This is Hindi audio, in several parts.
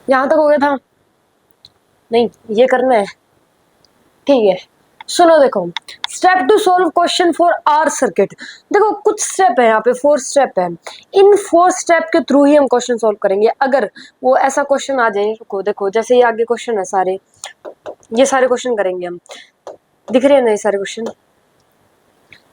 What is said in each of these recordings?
यहां तक हो गया था? नहीं, ये करना है। ठीक है, सुनो देखो, step to solve question for R circuit. देखो कुछ स्टेप है यहाँ पे, 4 स्टेप है। इन 4 स्टेप के थ्रू ही हम क्वेश्चन सोल्व करेंगे। अगर वो ऐसा क्वेश्चन आ जाए, रुको देखो, जैसे ये आगे क्वेश्चन है सारे, ये सारे क्वेश्चन करेंगे हम। दिख रहे हैं ना ये सारे क्वेश्चन?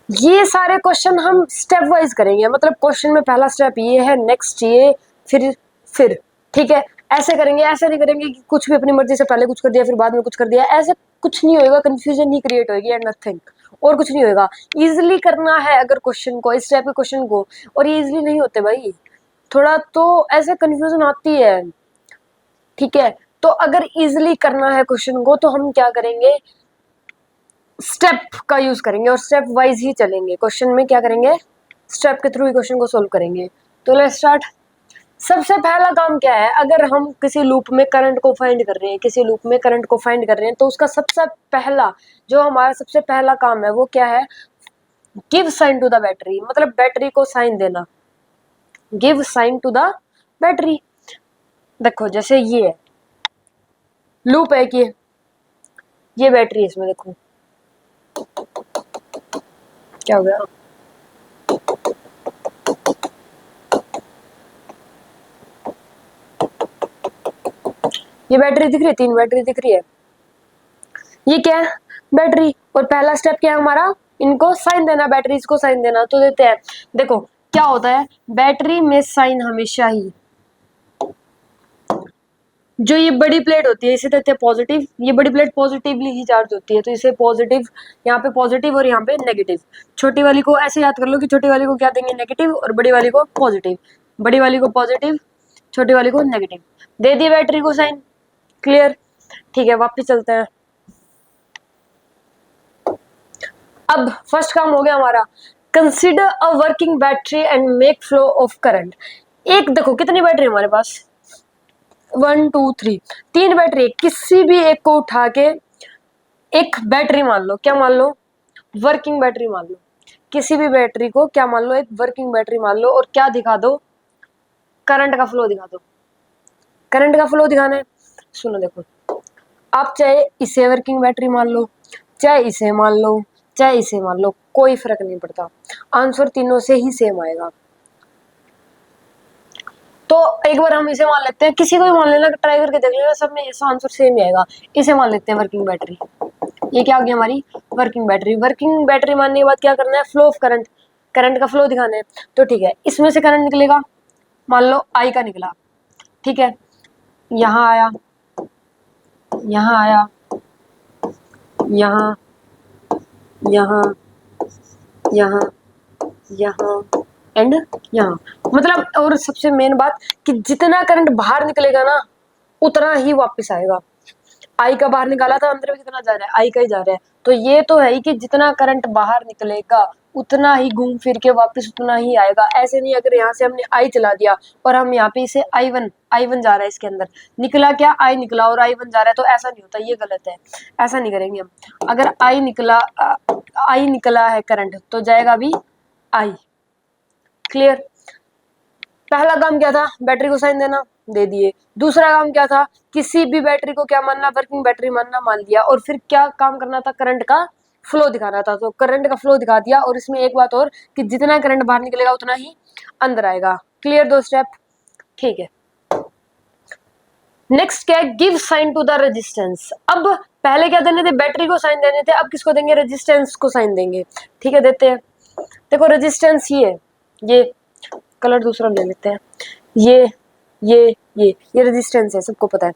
ये सारे क्वेश्चन हम स्टेप वाइज करेंगे, मतलब क्वेश्चन में पहला स्टेप ये है, नेक्स्ट ये, फिर ठीक है, ऐसे करेंगे। ऐसे नहीं करेंगे कि कुछ भी अपनी मर्जी से पहले कुछ कर दिया फिर बाद में कुछ कर दिया, ऐसे कुछ नहीं होएगा, कंफ्यूजन ही क्रिएट होगी एंड नथिंग, और कुछ नहीं होएगा। इजिली करना है अगर क्वेश्चन को, इस टाइप के क्वेश्चन को, और ये इजिली नहीं होते भाई, थोड़ा तो ऐसे कंफ्यूजन आती है। ठीक है, तो अगर इजिली करना है क्वेश्चन को तो हम क्या करेंगे, स्टेप का यूज करेंगे और स्टेप वाइज ही चलेंगे। क्वेश्चन में क्या करेंगे, स्टेप के थ्रू ही क्वेश्चन को सोल्व करेंगे। तो लेट्स स्टार्ट। सबसे पहला काम क्या है, अगर हम किसी लूप में करंट को फाइंड कर रहे हैं, किसी लूप में करंट को फाइंड कर रहे हैं, तो उसका सबसे पहला, जो हमारा सबसे पहला काम है वो क्या है, give sign to the battery, मतलब बैटरी को साइन देना। Give sign to the battery. देखो जैसे ये है, लूप है कि ये बैटरी है, इसमें देखो क्या हो गया, ये बैटरी दिख रही है, 3 बैटरी दिख रही है, ये क्या है, बैटरी। और पहला स्टेप क्या है हमारा, इनको साइन देना, बैटरीज को साइन देना। तो देते हैं, देखो क्या होता है, बैटरी में साइन हमेशा ही, जो ये बड़ी प्लेट होती है इसे देते हैं पॉजिटिव, ये बड़ी प्लेट पॉजिटिवली ही चार्ज होती है, तो इसे पॉजिटिव, यहाँ पे पॉजिटिव और यहाँ पे नेगेटिव। छोटी वाली को ऐसे याद कर लो कि छोटी वाली को क्या देंगे, नेगेटिव, और बड़ी वाली को पॉजिटिव। बड़ी वाली को पॉजिटिव, छोटी वाली को नेगेटिव। दे दिए बैटरी को साइन, क्लियर। ठीक है, वापिस चलते हैं। अब फर्स्ट काम हो गया हमारा, consider a working battery and make flow of current. एक देखो कितनी बैटरी हमारे पास, 1 2 3, 3 बैटरी, किसी भी एक को उठा के एक बैटरी मान लो, क्या मान लो, वर्किंग बैटरी मान लो। किसी भी बैटरी को क्या मान लो, एक वर्किंग बैटरी मान लो, और क्या दिखा दो, करंट का फ्लो दिखा दो। करंट का फ्लो दिखाना है, सुनो देखो, आप चाहे इसे वर्किंग बैटरी मान लो, चाहे इसे मान लो, चाहे इसे मान लो, कोई फर्क नहीं पड़ता, आंसर तीनों से ही सेम आएगा। तो एक बार हम इसे मान लेते हैं, किसी को भी मान लेना, ट्राई करके देख लेना, सब में ऐसा आंसर सेम ही आएगा। इसे मान लेते हैं वर्किंग बैटरी, ये क्या हो गई हमारी वर्किंग बैटरी। वर्किंग बैटरी मानने के बाद क्या करना है, फ्लो ऑफ करंट, करंट का फ्लो दिखाना है। तो ठीक है, इसमें से करंट निकलेगा, मान लो आई का निकला, ठीक है, यहाँ आया, यहाँ आया, यहाँ, यहाँ, यहाँ, यहाँ एंड यहाँ, मतलब। और सबसे मेन बात कि जितना करंट बाहर निकलेगा ना उतना ही वापस आएगा। आई का बाहर निकाला था, अंदर में कितना जा रहा है, आई का ही जा रहा है। तो ये तो है ही कि जितना करंट बाहर निकलेगा उतना ही घूम फिर के वापस उतना ही आएगा। ऐसे नहीं, अगर यहाँ से हमने आई चला दिया और हम यहाँ पे इसे आई वन जा रहा है, इसके अंदर निकला क्या, आई निकला और आई वन जा रहा है, तो ऐसा नहीं होता, ये गलत है, ऐसा नहीं करेंगे हम। अगर आई निकला है करंट तो जाएगा भी आई, क्लियर। पहला काम क्या था, बैटरी को साइन देना, दे दिए। दूसरा काम क्या था, किसी भी बैटरी को क्या मानना, वर्किंग बैटरी मानना, मान लिया। और फिर क्या काम करना था, करंट का फ्लो दिखाना था, तो करंट का फ्लो दिखा दिया। और इसमें एक बात और कि जितना करंट बाहर निकलेगा उतना ही अंदर आएगा, क्लियर 2 स्टेप। ठीक है, नेक्स्ट क्या है, give sign to the resistance. अब पहले क्या देने थे, बैटरी को साइन देने थे, अब किसको देंगे, रेजिस्टेंस को साइन देंगे। ठीक है, देते हैं। देखो रेजिस्टेंस ये कलर दूसरा ले लेते हैं, ये ये रेजिस्टेंस है, सबको पता है।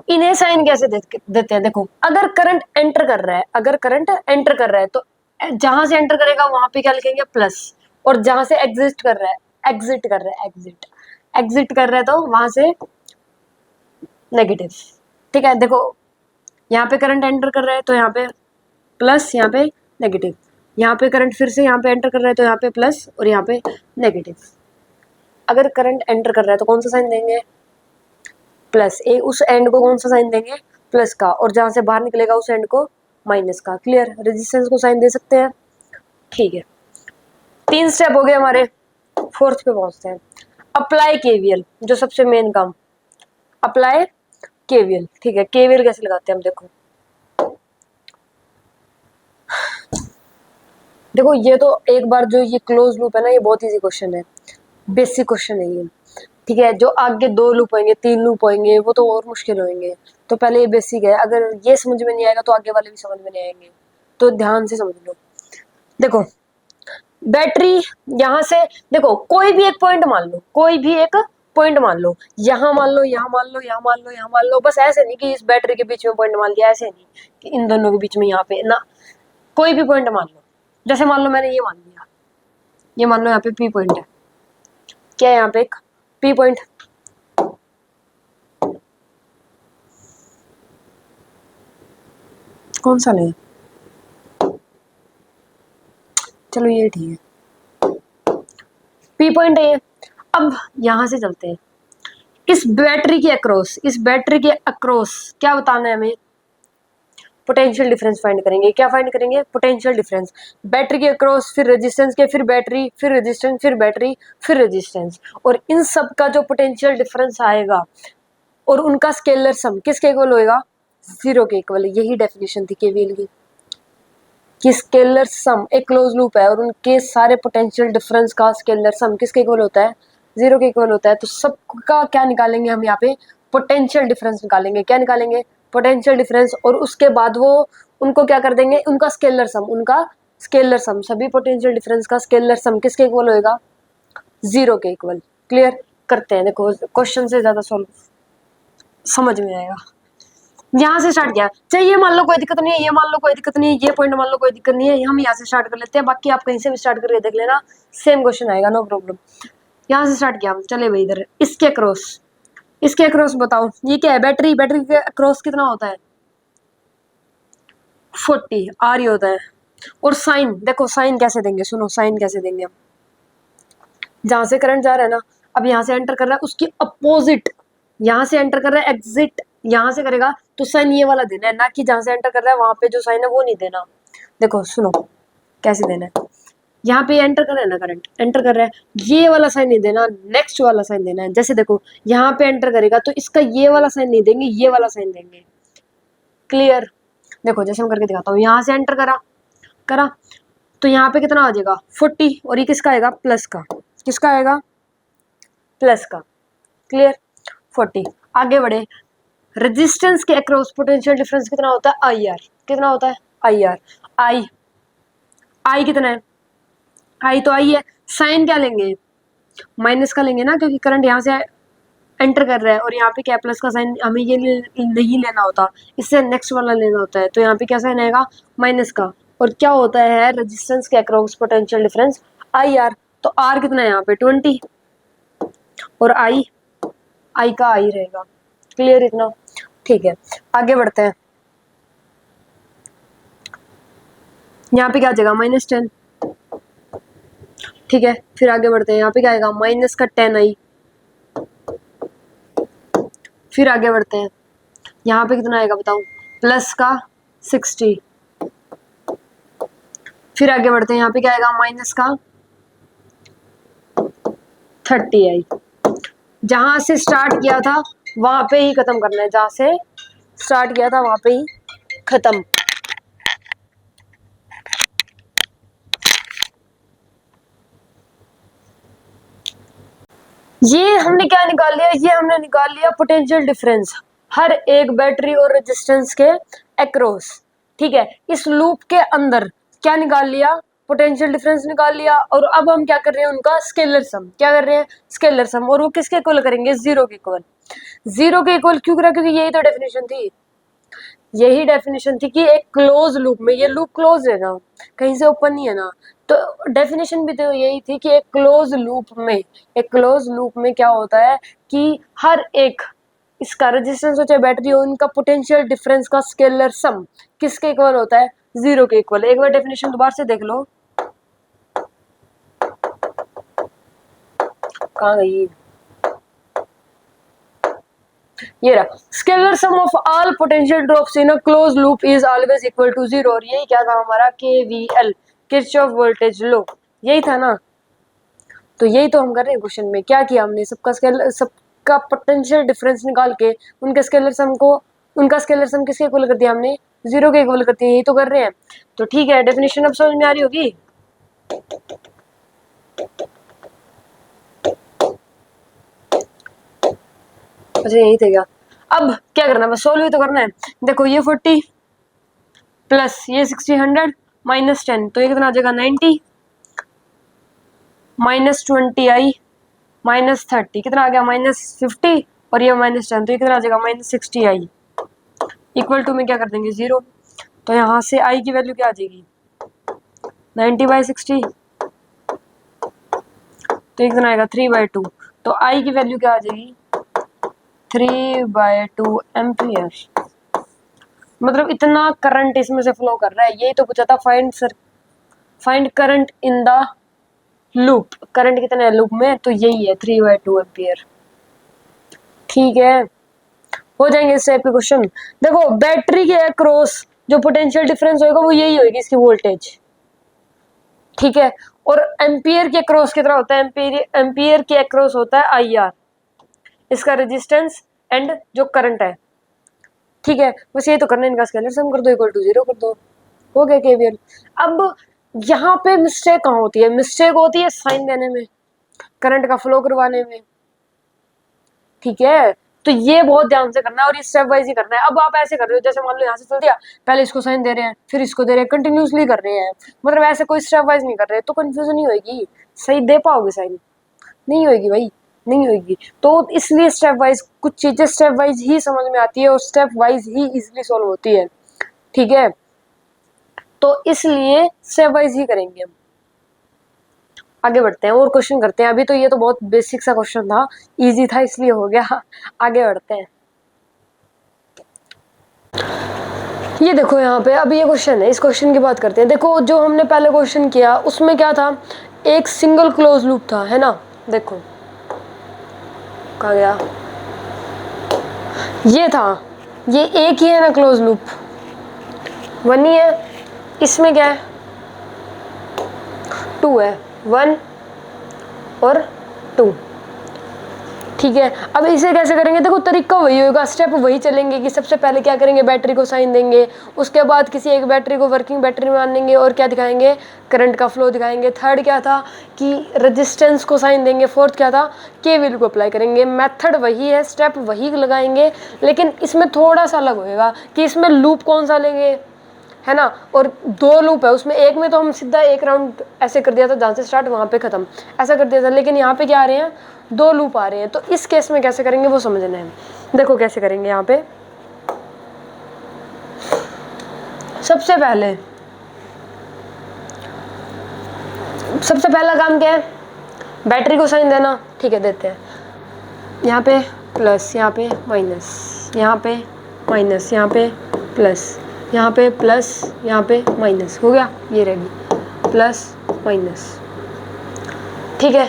इन्हें साइन कैसे देते हैं, देखो अगर करंट एंटर कर रहा है, अगर करंट एंटर कर रहा है तो जहां से एंटर करेगा वहां पे क्या लिखेंगे, प्लस। और जहां से एग्जिट कर रहा है, एग्जिट कर रहा है तो वहां से नेगेटिव। ठीक है, देखो यहाँ पे करंट एंटर कर रहा है तो यहाँ पे प्लस, यहाँ पे नेगेटिव। यहाँ पे करंट फिर से यहाँ पे एंटर कर रहा है तो यहाँ पे प्लस और यहाँ पे नेगेटिव। अगर करंट एंटर कर रहा है तो कौन सा साइन देंगे, प्लस। ए उस एंड को कौन सा साइन देंगे, प्लस का। और जहां से बाहर निकलेगा उस एंड को माइनस का, क्लियर। रेजिस्टेंस को साइन दे सकते हैं, ठीक है। 3 स्टेप हो गए हमारे, 4th पे पहुंचते हैं। अप्लाई केवीएल, जो सबसे मेन काम। Apply KVL. ठीक है, केवीएल कैसे लगाते हैं हम, देखो देखो ये तो एक बार जो ये क्लोज लूप है ना, ये बहुत इजी क्वेश्चन है, बेसिक क्वेश्चन है ये। ठीक है, जो आगे 2 लूप होंगे 3 लूप होंगे वो तो और मुश्किल होंगे। तो पहले ये बेसिक है, अगर ये समझ में नहीं आएगा तो आगे वाले भी समझ में नहीं आएंगे, तो ध्यान से समझ लो। देखो बैटरी यहाँ से, देखो कोई भी एक पॉइंट मान लो, कोई भी एक पॉइंट मान लो, यहाँ मान लो, यहाँ मान लो, यहाँ मान लो, यहाँ मान लो, बस ऐसे नहीं कि इस बैटरी के बीच में पॉइंट मान लिया, ऐसे नहीं कि इन दोनों के बीच में यहाँ पे ना, कोई भी पॉइंट मान लो। जैसे मान लो मैंने ये मान लिया, ये मान लो यहाँ पे पी पॉइंट है, क्या है यहाँ पे एक पी पॉइंट, कौन सा लें, चलो ये ठीक है, पी पॉइंट है ये। अब यहां से चलते हैं इस बैटरी के अक्रॉस, इस बैटरी के अक्रॉस क्या बताना है हमें, पोटेंशियल डिफरेंस फाइंड करेंगे। क्या फाइंड करेंगे, पोटेंशियल डिफरेंस, बैटरी के अक्रॉस, फिर रेजिस्टेंस के, फिर बैटरी, फिर रेजिस्टेंस, फिर बैटरी, फिर रेजिस्टेंस, और इन सब का जो पोटेंशियल डिफरेंस आएगा और उनका स्केलर सम किसके इक्वल होएगा, 0 के इक्वल। यही डेफिनेशन थी केवीएल की, कि स्केलर सम, एक क्लोज लूप है और उनके सारे पोटेंशियल डिफरेंस का स्केलर सम किसके इक्वल होता है, 0 के इक्वल होता है। तो सबका क्या निकालेंगे हम यहाँ पे, पोटेंशियल डिफरेंस निकालेंगे। क्या निकालेंगे, पोटेंशियल डिफरेंस, और उसके बाद वो उनको क्या कर देंगे, उनका स्केलर सम, उनका स्केलर सम, सभी पोटेंशियल डिफरेंस का स्केलर सम किसके इक्वल होएगा, 0 के इक्वल। क्लियर, करते हैं, देखो क्वेश्चन से ज्यादा सॉल्व समझ में आएगा। यहाँ से स्टार्ट किया, चाहे ये मान लो कोई दिक्कत नहीं है, ये मान लो कोई दिक्कत नहीं है, ये पॉइंट मान लो कोई दिक्कत नहीं है, हम यहाँ से स्टार्ट कर लेते हैं, बाकी आप कहीं से भी स्टार्ट करके देख लेना, सेम क्वेश्चन आएगा, नो प्रॉब्लम। यहाँ से स्टार्ट किया हम, चले भाई इधर इसके अक्रॉस, इसके अक्रॉस बताओ ये क्या है, बैटरी, बैटरी के अक्रॉस कितना होता है, 40 आर ही होता है। और साइन, देखो साइन कैसे देंगे, सुनो साइन कैसे देंगे हम, जहां से करंट जा रहा है ना, अब यहाँ से एंटर कर रहा है उसकी अपोजिट, यहाँ से एंटर कर रहा है एग्जिट यहाँ से करेगा, तो साइन ये वाला देना है, ना कि जहां से एंटर कर रहा है वहां पे जो साइन है वो नहीं देना। देखो सुनो कैसे देना है, यहाँ पे एंटर कर रहा है ना, करंट एंटर कर रहा है, ये वाला साइन नहीं देना, नेक्स्ट वाला साइन देना है। जैसे देखो यहाँ पे एंटर करेगा तो इसका ये वाला साइन नहीं देंगे, ये वाला साइन देंगे। क्लियर, देखो जैसे मैं करके दिखाता हूँ, यहाँ से एंटर करा करा तो यहाँ पे कितना आ जाएगा 40, और ये किसका आएगा, प्लस का, किसका आएगा, प्लस का। क्लियर, 40। आगे बढ़े, रेजिस्टेंस के अक्रॉस पोटेंशियल डिफरेंस कितना होता है, आई आर, कितना होता है, आई आर, आई आई कितना है, आई तो आई है, साइन क्या लेंगे, माइनस का लेंगे ना, क्योंकि करंट यहाँ से एंटर कर रहा है, और यहाँ पे क्या प्लस का साइन हमें ये नहीं लेना होता, इससे नेक्स्ट वाला लेना होता है, तो यहाँ पे क्या साइन आएगा, माइनस का। और क्या होता है रेजिस्टेंस के अक्रॉस पोटेंशियल डिफरेंस, आई आर, तो आर कितना है यहाँ पे 20, और आई का आई रहेगा। क्लियर इतना, ठीक है। आगे बढ़ते हैं, यहाँ पे क्या आ जाएगा -10, ठीक है। फिर आगे बढ़ते हैं, यहाँ पे क्या आएगा माइनस का 10 आई। फिर आगे बढ़ते हैं, यहाँ पे कितना आएगा बताओ, प्लस का 60। फिर आगे बढ़ते हैं, यहाँ पे क्या आएगा माइनस का 30 आई। जहां से स्टार्ट किया था वहां पे ही खत्म करना है, जहां से स्टार्ट किया था वहां पे ही खत्म। ये हमने क्या निकाल लिया, ये हमने निकाल लिया पोटेंशियल डिफरेंस हर एक बैटरी और रेजिस्टेंस के अक्रॉस। ठीक है, इस लूप के अंदर क्या निकाल लिया, पोटेंशियल डिफरेंस निकाल लिया, और अब हम क्या कर रहे हैं, उनका स्केलर सम, क्या कर रहे हैं, स्केलर सम, और वो किसके इक्वल करेंगे, 0 के इक्वल। 0 के इक्वल क्यों करा, क्योंकि यही तो डेफिनेशन थी, यही डेफिनेशन थी कि एक क्लोज लूप में, ये लूप क्लोज है ना, कहीं से ओपन नहीं है ना, तो डेफिनेशन भी तो यही थी कि एक क्लोज लूप में, एक क्लोज लूप में क्या होता है कि हर एक इसका रेजिस्टेंस हो चाहे बैटरी हो, उनका पोटेंशियल डिफरेंस का स्केलर सम किसके इक्वल होता है, 0 के इक्वल। एक बार डेफिनेशन दोबारा से देख लो, कहाँ गई, ये रहा, scalar sum of all potential drops in a closed loop is always equal to 0। और यही क्या था हमारा केवीएल, किरचॉफ वोल्टेज लॉ, यही था ना। तो यही तो हम कर रहे हैं क्वेश्चन में, क्या किया हमने, सबका स्केलर, सब का पोटेंशियल डिफरेंस निकाल के उनके स्केलर सम को, उनका स्केलर सम किसके इक्वल कर दिया हमने, 0 के इक्वल कर दिया, यही तो कर रहे हैं। तो ठीक है, डेफिनेशन अब समझ में आ रही होगी। अच्छा यही थे क्या, अब क्या करना है, बस सोल्व ही तो करना है। देखो ये 40 प्लस ये 60 100 माइनस 10, तो ये कितना आ जाएगा 90 माइनस 20i माइनस 30 कितना आ गया माइनस 50 और ये माइनस 10, तो ये कितना आ जाएगा माइनस 60i इक्वल टू में क्या कर देंगे 0। तो यहाँ से i की वैल्यू क्या आ जाएगी 90/60, तो ये कितना आएगा 3/2, तो i की वैल्यू क्या आ जाएगी 3/2 एम्पियर। मतलब इतना करंट इसमें से फ्लो कर रहा है, यही तो पूछा था, find current in the loop, current कितना है लूप में, तो यही है 3/2 एम्पियर। ठीक है, हो जाएंगे इस टाइप के क्वेश्चन। देखो बैटरी के अक्रॉस जो पोटेंशियल डिफरेंस होगा वो यही होगी इसकी वोल्टेज, ठीक है। और एम्पियर के अक्रॉस कितना होता है, एम्पियर के अक्रॉस होता है IR, इसका रेजिस्टेंस एंड जो करंट है, ठीक है। बस ये तो करना है, इनका स्केलर सम कर दो इक्वल टू 0 कर दो, हो गया केवीएल। अब यहाँ पे मिस्टेक कहाँ होती है, मिस्टेक होती है साइन देने में, करंट का फ्लो करवाने में, ठीक है। तो ये बहुत ध्यान से करना है और ये स्टेप वाइज ही करना है। अब आप ऐसे कर रहे हो, जैसे मान लो यहाँ से चल दिया, पहले इसको साइन दे रहे हैं फिर इसको दे रहे हैं, कंटिन्यूसली कर रहे हैं, मतलब ऐसे कोई स्टेप वाइज नहीं कर रहे, तो कंफ्यूजन नहीं होगी, सही दे पाओगे साइन, नहीं होगी भाई, नहीं होगी। तो इसलिए स्टेप वाइज कुछ चीजें स्टेप वाइज ही समझ में आती है और स्टेप वाइज ही इजिली सॉल्व होती है, ठीक है। तो इसलिए स्टेप वाइज ही करेंगे हम। आगे बढ़ते हैं और क्वेश्चन करते हैं। अभी तो ये तो बहुत बेसिक सा क्वेश्चन था, इजी था इसलिए हो गया। आगे बढ़ते हैं। ये देखो यहाँ पे अभी ये क्वेश्चन है, इस क्वेश्चन की बात करते हैं। देखो जो हमने पहले क्वेश्चन किया उसमें क्या था, एक सिंगल क्लोज लूप था, है ना। देखो कहाँ गया, ये था, ये एक ही है ना क्लोज लूप, 1 ही है। इसमें क्या है 2 है, 1 और 2, ठीक है। अब इसे कैसे करेंगे, देखो तरीका वही होगा, स्टेप वही चलेंगे कि सबसे पहले क्या करेंगे, बैटरी को साइन देंगे, उसके बाद किसी एक बैटरी को वर्किंग बैटरी मान लेंगे और क्या दिखाएंगे, करंट का फ्लो दिखाएंगे। थर्ड क्या था कि रेजिस्टेंस को साइन देंगे। फोर्थ क्या था, केवीएल को अप्लाई करेंगे। मेथड वही है, स्टेप वही लगाएंगे, लेकिन इसमें थोड़ा सा अलग होएगा कि इसमें लूप कौन सा लेंगे, है ना। और 2 लूप है उसमें, एक में तो हम सीधा एक राउंड ऐसे कर दिया था, जहाँ से स्टार्ट वहाँ पे ख़त्म, ऐसा कर दिया था। लेकिन यहाँ पे क्या आ रहे हैं, 2 लूप आ रहे हैं। तो इस केस में कैसे करेंगे वो समझना है। देखो कैसे करेंगे यहाँ पे, सबसे पहला काम क्या है, बैटरी को साइन देना, ठीक है देते हैं। यहाँ पे प्लस, यहाँ पे माइनस, यहाँ पे माइनस, यहाँ पे प्लस, यहाँ पे प्लस, यहाँ पे माइनस, हो गया, ये रहेगी प्लस माइनस, ठीक है।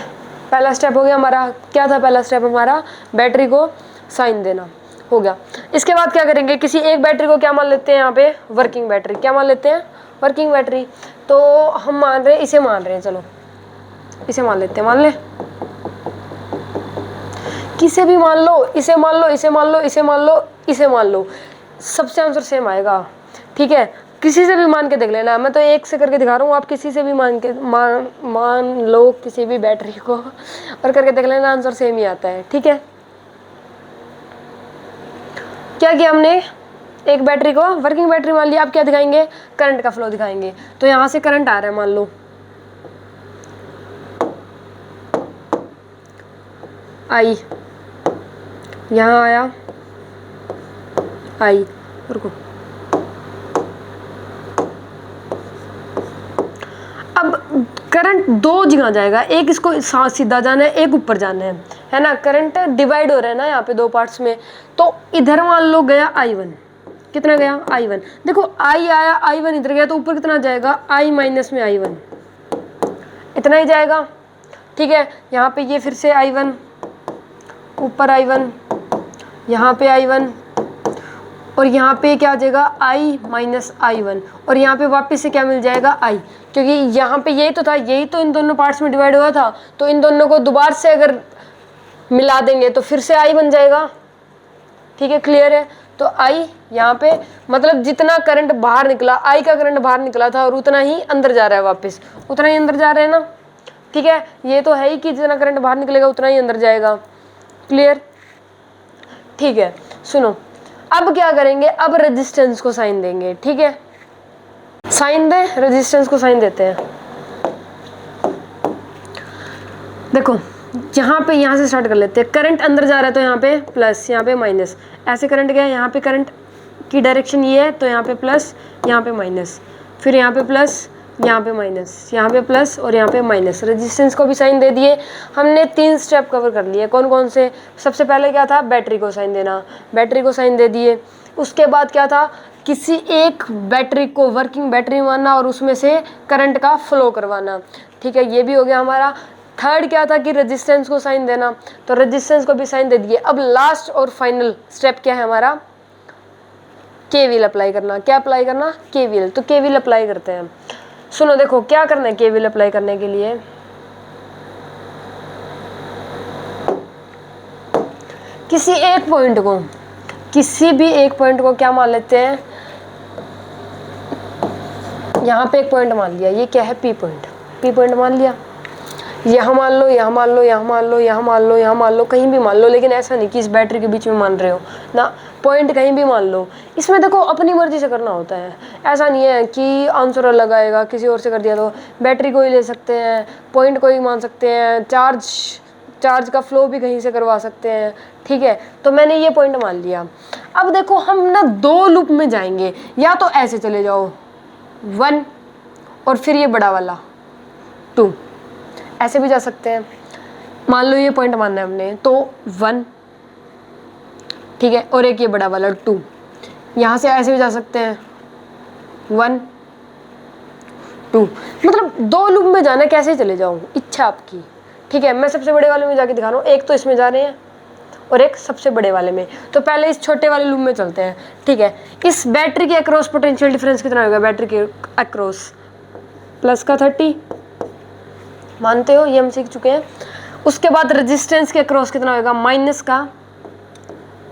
पहला स्टेप हो गया हमारा। क्या था पहला स्टेप हमारा, बैटरी को साइन देना, हो गया। इसके बाद क्या करेंगे, किसी एक बैटरी को क्या मान लेते हैं यहाँ पे, वर्किंग बैटरी, क्या मान लेते हैं, वर्किंग बैटरी। तो हम मान रहे हैं, इसे मान रहे हैं, चलो इसे मान लेते हैं, मान ले, किसे भी मान लो, इसे मान लो, इसे मान लो, इसे मान लो, इसे मान लो, सबसे आंसर सेम आएगा, ठीक है। किसी से भी मान के देख लेना, मैं तो एक से करके दिखा रहा हूँ, आप किसी से भी मान लो किसी भी बैटरी को और करके देख लेना, आंसर सेम ही आता है, ठीक है। क्या किया हमने, एक बैटरी को वर्किंग बैटरी मान लिया। अब क्या दिखाएंगे, करंट का फ्लो दिखाएंगे। तो यहाँ से करंट आ रहा है, मान लो आई, यहाँ आया आई, रुको, अब करंट 2 जगह जाएगा, एक इसको सीधा जाना है, एक ऊपर जाना है ना। करंट डिवाइड हो रहा है ना यहाँ पे 2 पार्ट्स में। तो इधर मान लो गया I1, कितना गया I1, देखो I आया, I1 इधर गया, तो ऊपर कितना जाएगा, I माइनस में I1, इतना ही जाएगा, ठीक है। यहाँ पे ये फिर से I1, ऊपर I1, यहाँ पे I1, और यहाँ पे क्या आ जाएगा I माइनस I1, और यहाँ पे वापस से क्या मिल जाएगा I, क्योंकि यहाँ पे यही तो था, यही तो इन दोनों पार्ट्स में डिवाइड हुआ था। तो इन दोनों को दोबारा से अगर मिला देंगे तो फिर से आई बन जाएगा। ठीक है, क्लियर है। तो आई यहाँ पे मतलब जितना करंट बाहर निकला, आई का करंट बाहर निकला था और उतना ही अंदर जा रहा है, वापस उतना ही अंदर जा रहा है ना। ठीक है, ये तो है ही कि जितना करंट बाहर निकलेगा उतना ही अंदर जाएगा। क्लियर, ठीक है। सुनो, अब क्या करेंगे, अब रेजिस्टेंस को साइन देंगे। ठीक है, साइन दे, रेजिस्टेंस को साइन देते हैं। देखो यहाँ पे, यहाँ से स्टार्ट कर लेते हैं। करंट अंदर जा रहा है तो यहाँ पे प्लस, यहाँ पे माइनस, ऐसे करंट गया, यहाँ पे करंट की डायरेक्शन ये है तो यहाँ पे प्लस, यहाँ पे माइनस, फिर यहाँ पे प्लस, यहाँ पे माइनस, यहाँ पे प्लस और यहाँ पे माइनस। रेजिस्टेंस को भी साइन दे दिए। हमने 3 स्टेप कवर कर लिए। कौन कौन से? सबसे पहले क्या था, बैटरी को साइन देना, बैटरी को साइन दे दिए। उसके बाद क्या था, किसी एक बैटरी को वर्किंग बैटरी मानना और उसमें से करंट का फ्लो करवाना। ठीक है, ये भी हो गया हमारा। थर्ड क्या था कि रेजिस्टेंस को साइन देना, तो रेजिस्टेंस को भी साइन दे दिए। अब लास्ट और फाइनल स्टेप क्या है हमारा, केवीएल अप्लाई करना। क्या अप्लाई करना? केवीएल। तो केवीएल अप्लाई करते हैं। सुनो देखो क्या करना है केवीएल अप्लाई करने के लिए। किसी एक पॉइंट को, किसी भी एक पॉइंट को क्या मान लेते हैं, यहाँ पे एक पॉइंट मान लिया, ये क्या है, पी पॉइंट। पी पॉइंट मान लिया, यहाँ मान लो, यहाँ मान लो, यहाँ मान लो, यहाँ मान लो, यहाँ मान लो, कहीं भी मान लो, लेकिन ऐसा नहीं कि इस बैटरी के बीच में मान रहे हो ना, पॉइंट कहीं भी मान लो। इसमें देखो अपनी मर्जी से करना होता है, ऐसा नहीं है कि आंसर अलग आएगा, किसी और से कर दिया तो। बैटरी को ही ले सकते हैं, पॉइंट को ही मान सकते हैं, चार्ज का फ्लो भी कहीं से करवा सकते हैं। ठीक है, तो मैंने ये पॉइंट मान लिया। अब देखो हम ना 2 लूप में जाएंगे, या तो ऐसे चले जाओ 1 और फिर ये बड़ा वाला 2, ऐसे भी जा सकते हैं। मान लो ये पॉइंट मानना है हमने, तो 1, ठीक है, और एक ये बड़ा वाला 2। यहाँ से ऐसे भी जा सकते हैं 1 2, मतलब 2 लूप में जाना, कैसे चले जाऊँ, इच्छा आपकी। ठीक है, मैं सबसे बड़े वाले में जाके दिखा रहा हूँ। एक तो इसमें जा रहे हैं और एक सबसे बड़े वाले में। तो पहले इस छोटे वाले लूप में चलते हैं। ठीक है, इस बैटरी के अक्रॉस पोटेंशियल डिफरेंस कितना होगा, बैटरी के अक्रॉस प्लस का 30, मानते हो, ये हम सीख चुके हैं। उसके बाद रेजिस्टेंस के अक्रॉस कितना होगा, माइनस का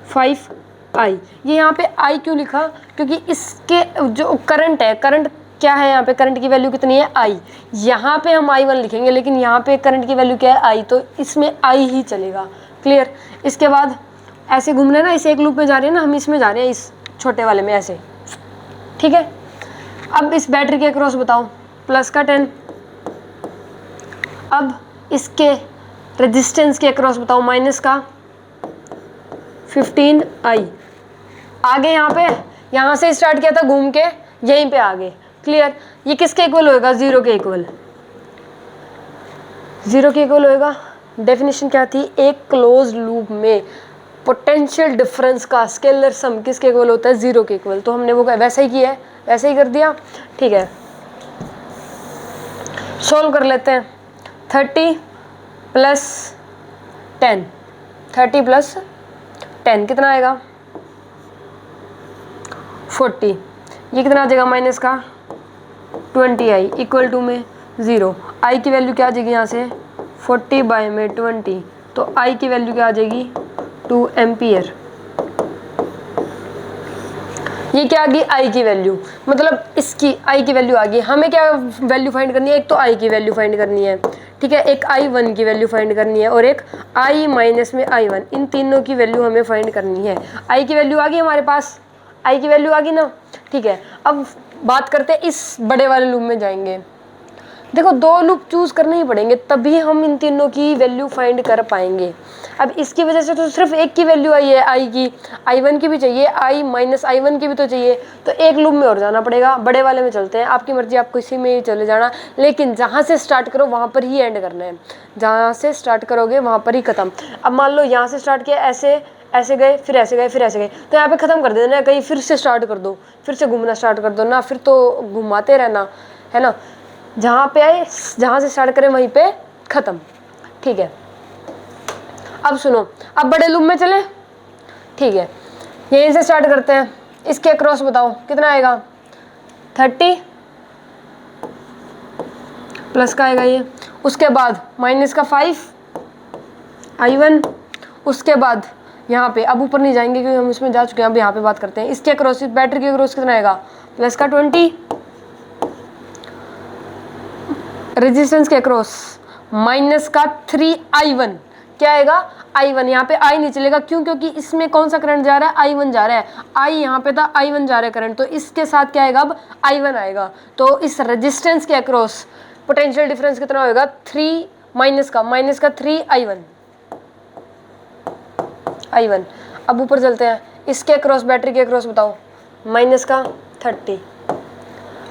5i। ये यहाँ पे i क्यों लिखा, क्योंकि इसके जो करंट है, करंट क्या है यहाँ पे, करंट की वैल्यू कितनी है, i। यहाँ पे हम i1 लिखेंगे, लेकिन यहाँ पे करंट की वैल्यू क्या है, i, तो इसमें i ही चलेगा। क्लियर। इसके बाद ऐसे घूमना है ना, इस एक लूप में जा रहे हैं ना, हम इसमें जा रहे हैं, इस छोटे वाले में ऐसे। ठीक है, अब इस बैटरी के अक्रॉस बताओ, प्लस का 10। अब इसके रेजिस्टेंस के अक्रॉस बताओ, माइनस का 15i। आगे यहाँ पे, यहाँ से स्टार्ट किया था घूम के, यहीं पे आगे। क्लियर। ये किसके इक्वल होएगा, 0 के इक्वल, 0 के इक्वल होएगा। डेफिनेशन क्या थी, एक क्लोज लूप में पोटेंशियल डिफरेंस का स्केलर सम किसके इक्वल होता है, 0 के इक्वल। तो हमने वो वैसा ही किया है, वैसे ही कर दिया। ठीक है, सोल्व कर लेते हैं। 30 प्लस 10, 30 प्लस 10 कितना आएगा, 40। ये कितना आ जाएगा, माइनस का 20i इक्वल टू में 0। i की वैल्यू क्या आ जाएगी यहाँ से, 40 बाय में 20, तो i की वैल्यू क्या आ जाएगी, 2 एम्पियर। ये क्या आ गई, i की वैल्यू, मतलब इसकी i की वैल्यू आ गई। हमें क्या वैल्यू फाइंड करनी है, एक तो i की वैल्यू फाइंड करनी है। ठीक है, एक i1 की वैल्यू फाइंड करनी है और एक i माइनस में i1, इन तीनों की वैल्यू हमें फाइंड करनी है। i की वैल्यू आ गई हमारे पास, i की वैल्यू आ गई ना। ठीक है, अब बात करते हैं इस बड़े वाले लूप में जाएंगे। देखो 2 लूप चूज करने ही पड़ेंगे, तभी हम इन तीनों की वैल्यू फाइंड कर पाएंगे। अब इसकी वजह से तो सिर्फ एक की वैल्यू आई है, i की, i1 की भी चाहिए, i माइनस i1 की भी तो चाहिए। तो एक लूप में और जाना पड़ेगा, बड़े वाले में चलते हैं। आपकी मर्जी, आप किसी में ही चले जाना, लेकिन जहाँ से स्टार्ट करो वहाँ पर ही एंड करना है। जहाँ से स्टार्ट करोगे वहाँ पर ही खत्म। अब मान लो यहाँ से स्टार्ट किया, ऐसे गए, फिर ऐसे गए, फिर ऐसे गए, तो यहाँ पे ख़त्म कर देना है। कहीं फिर से स्टार्ट कर दो, फिर से घूमना स्टार्ट कर दो ना, फिर तो घुमाते रहना है ना। जहाँ पे आए, जहाँ से स्टार्ट करें वहीं पे ख़त्म। ठीक है, अब सुनो, अब बड़े लूप में चले। ठीक है, यहीं से स्टार्ट करते हैं। इसके अक्रॉस बताओ कितना आएगा, 30 प्लस का आएगा ये। उसके बाद माइनस का 5 i1 उसके बाद यहाँ पे अब ऊपर नहीं जाएंगे क्योंकि हम इसमें जा चुके हैं, अब यहाँ पे बात करते हैं इसके अक्रॉस, बैटरी के अक्रॉस कितना आएगा, प्लस का 20, रेजिस्टेंस के अक्रॉस माइनस का 3i1, क्या आएगा i1, यहाँ पे i नहीं चलेगा, क्यों, क्योंकि इसमें कौन सा करंट जा रहा है, i1 जा रहा है, i यहाँ पे था, i1 जा रहा है करंट, तो इसके साथ क्या आएगा अब i1 आएगा, तो इस रेजिस्टेंस के अक्रॉस पोटेंशियल डिफरेंस कितना होगा, 3 माइनस का 3i1, i1। अब ऊपर चलते हैं, इसके अक्रॉस बैटरी के अक्रॉस बताओ, माइनस का 30,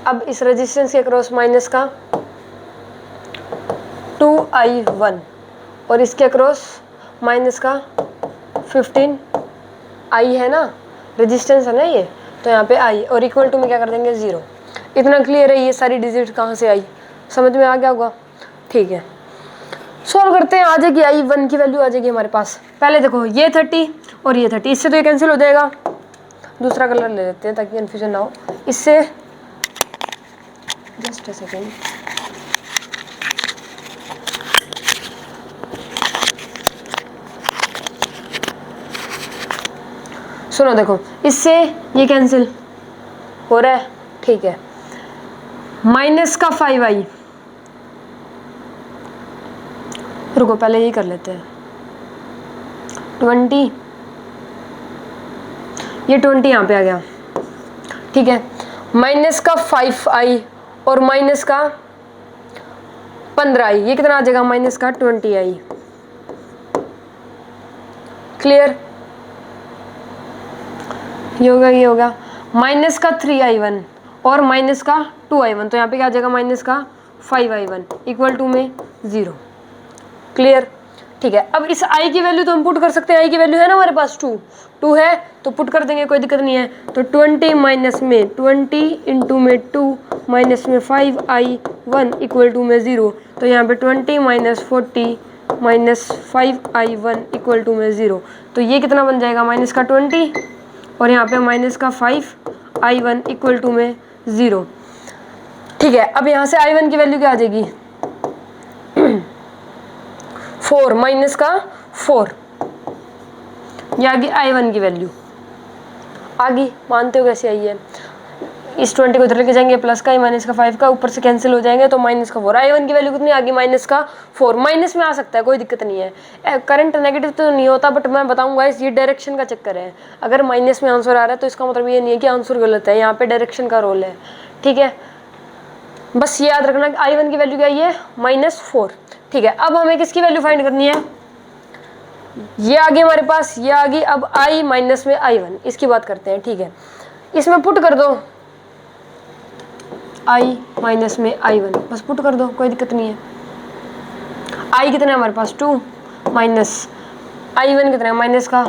अब इस रेजिस्टेंस के अक्रॉस माइनस का 2i1 और इसके अक्रॉस माइनस का 15 i है ना, रेजिस्टेंस है ना ये, तो यहाँ पे i और इक्वल टू में क्या कर देंगे 0। इतना क्लियर है, ये सारी डिजिट कहाँ से आई, समझ में आ गया होगा, ठीक है। सॉल्व करते हैं, आ जाएगी i1 की वैल्यू आ जाएगी हमारे पास। पहले देखो ये 30 और ये 30, इससे तो ये कैंसिल हो जाएगा, दूसरा कलर ले लेते हैं ताकि कन्फ्यूजन ना हो, इससे जस्ट अ सेकेंड, सुनो देखो, इससे ये कैंसिल हो रहा है, ठीक है, माइनस का 5i, रुको पहले यही कर लेते हैं, 20, ये 20 यहाँ पे आ गया, ठीक है, माइनस का 5i और माइनस का 15i, ये कितना आ जाएगा, माइनस का 20i, क्लियर, ये होगा माइनस का 3i1 और माइनस का 2i1, तो यहाँ पे क्या आ जाएगा, माइनस का 5i1 इक्वल टू में 0, क्लियर, ठीक है। अब इस i की वैल्यू तो हम पुट कर सकते हैं, i की वैल्यू है ना हमारे पास 2 है तो पुट कर देंगे, कोई दिक्कत नहीं है, तो 20 माइनस में 20 इंटू में 2 माइनस में 5i1 इक्वल टू में 0, तो यहाँ पे 20 minus 40 minus 5i1 equal to में 0, तो ये कितना बन जाएगा, माइनस का 20 और यहाँ पे माइनस का 5i1 इक्वल टू में 0, ठीक है। अब यहाँ से i1 की वैल्यू क्या आ जाएगी 4, माइनस का 4, ये आ गई i1 की वैल्यू, आ गई, मानते हो कैसे आई है, इस 20 को इधर लेके जाएंगे, प्लस का माइनस का 5 का ऊपर से कैंसिल हो जाएंगे, तो माइनस का 4, i1 की वैल्यू कितनी आ गई, माइनस का 4, माइनस में आ सकता है कोई दिक्कत नहीं है, करंट नेगेटिव तो नहीं होता, बट मैं बताऊंगा इस ये डायरेक्शन का चक्कर है, अगर माइनस में आंसर आ रहा है तो इसका मतलब ये नहीं है कि आंसर गलत है, यहाँ पे डायरेक्शन का रोल है, ठीक है, बस ये याद रखना कि i1 की वैल्यू क्या है, -4, ठीक है। अब हमें किसकी वैल्यू फाइंड करनी है, ये आ गई हमारे पास, ये आ गई, अब i माइनस में i1, इसकी बात करते हैं, ठीक है, इसमें पुट कर दो i माइनस में i1, बस पुट कर दो, कोई दिक्कत नहीं है, i कितना है हमारे पास 2 माइनस i1 कितना है माइनस का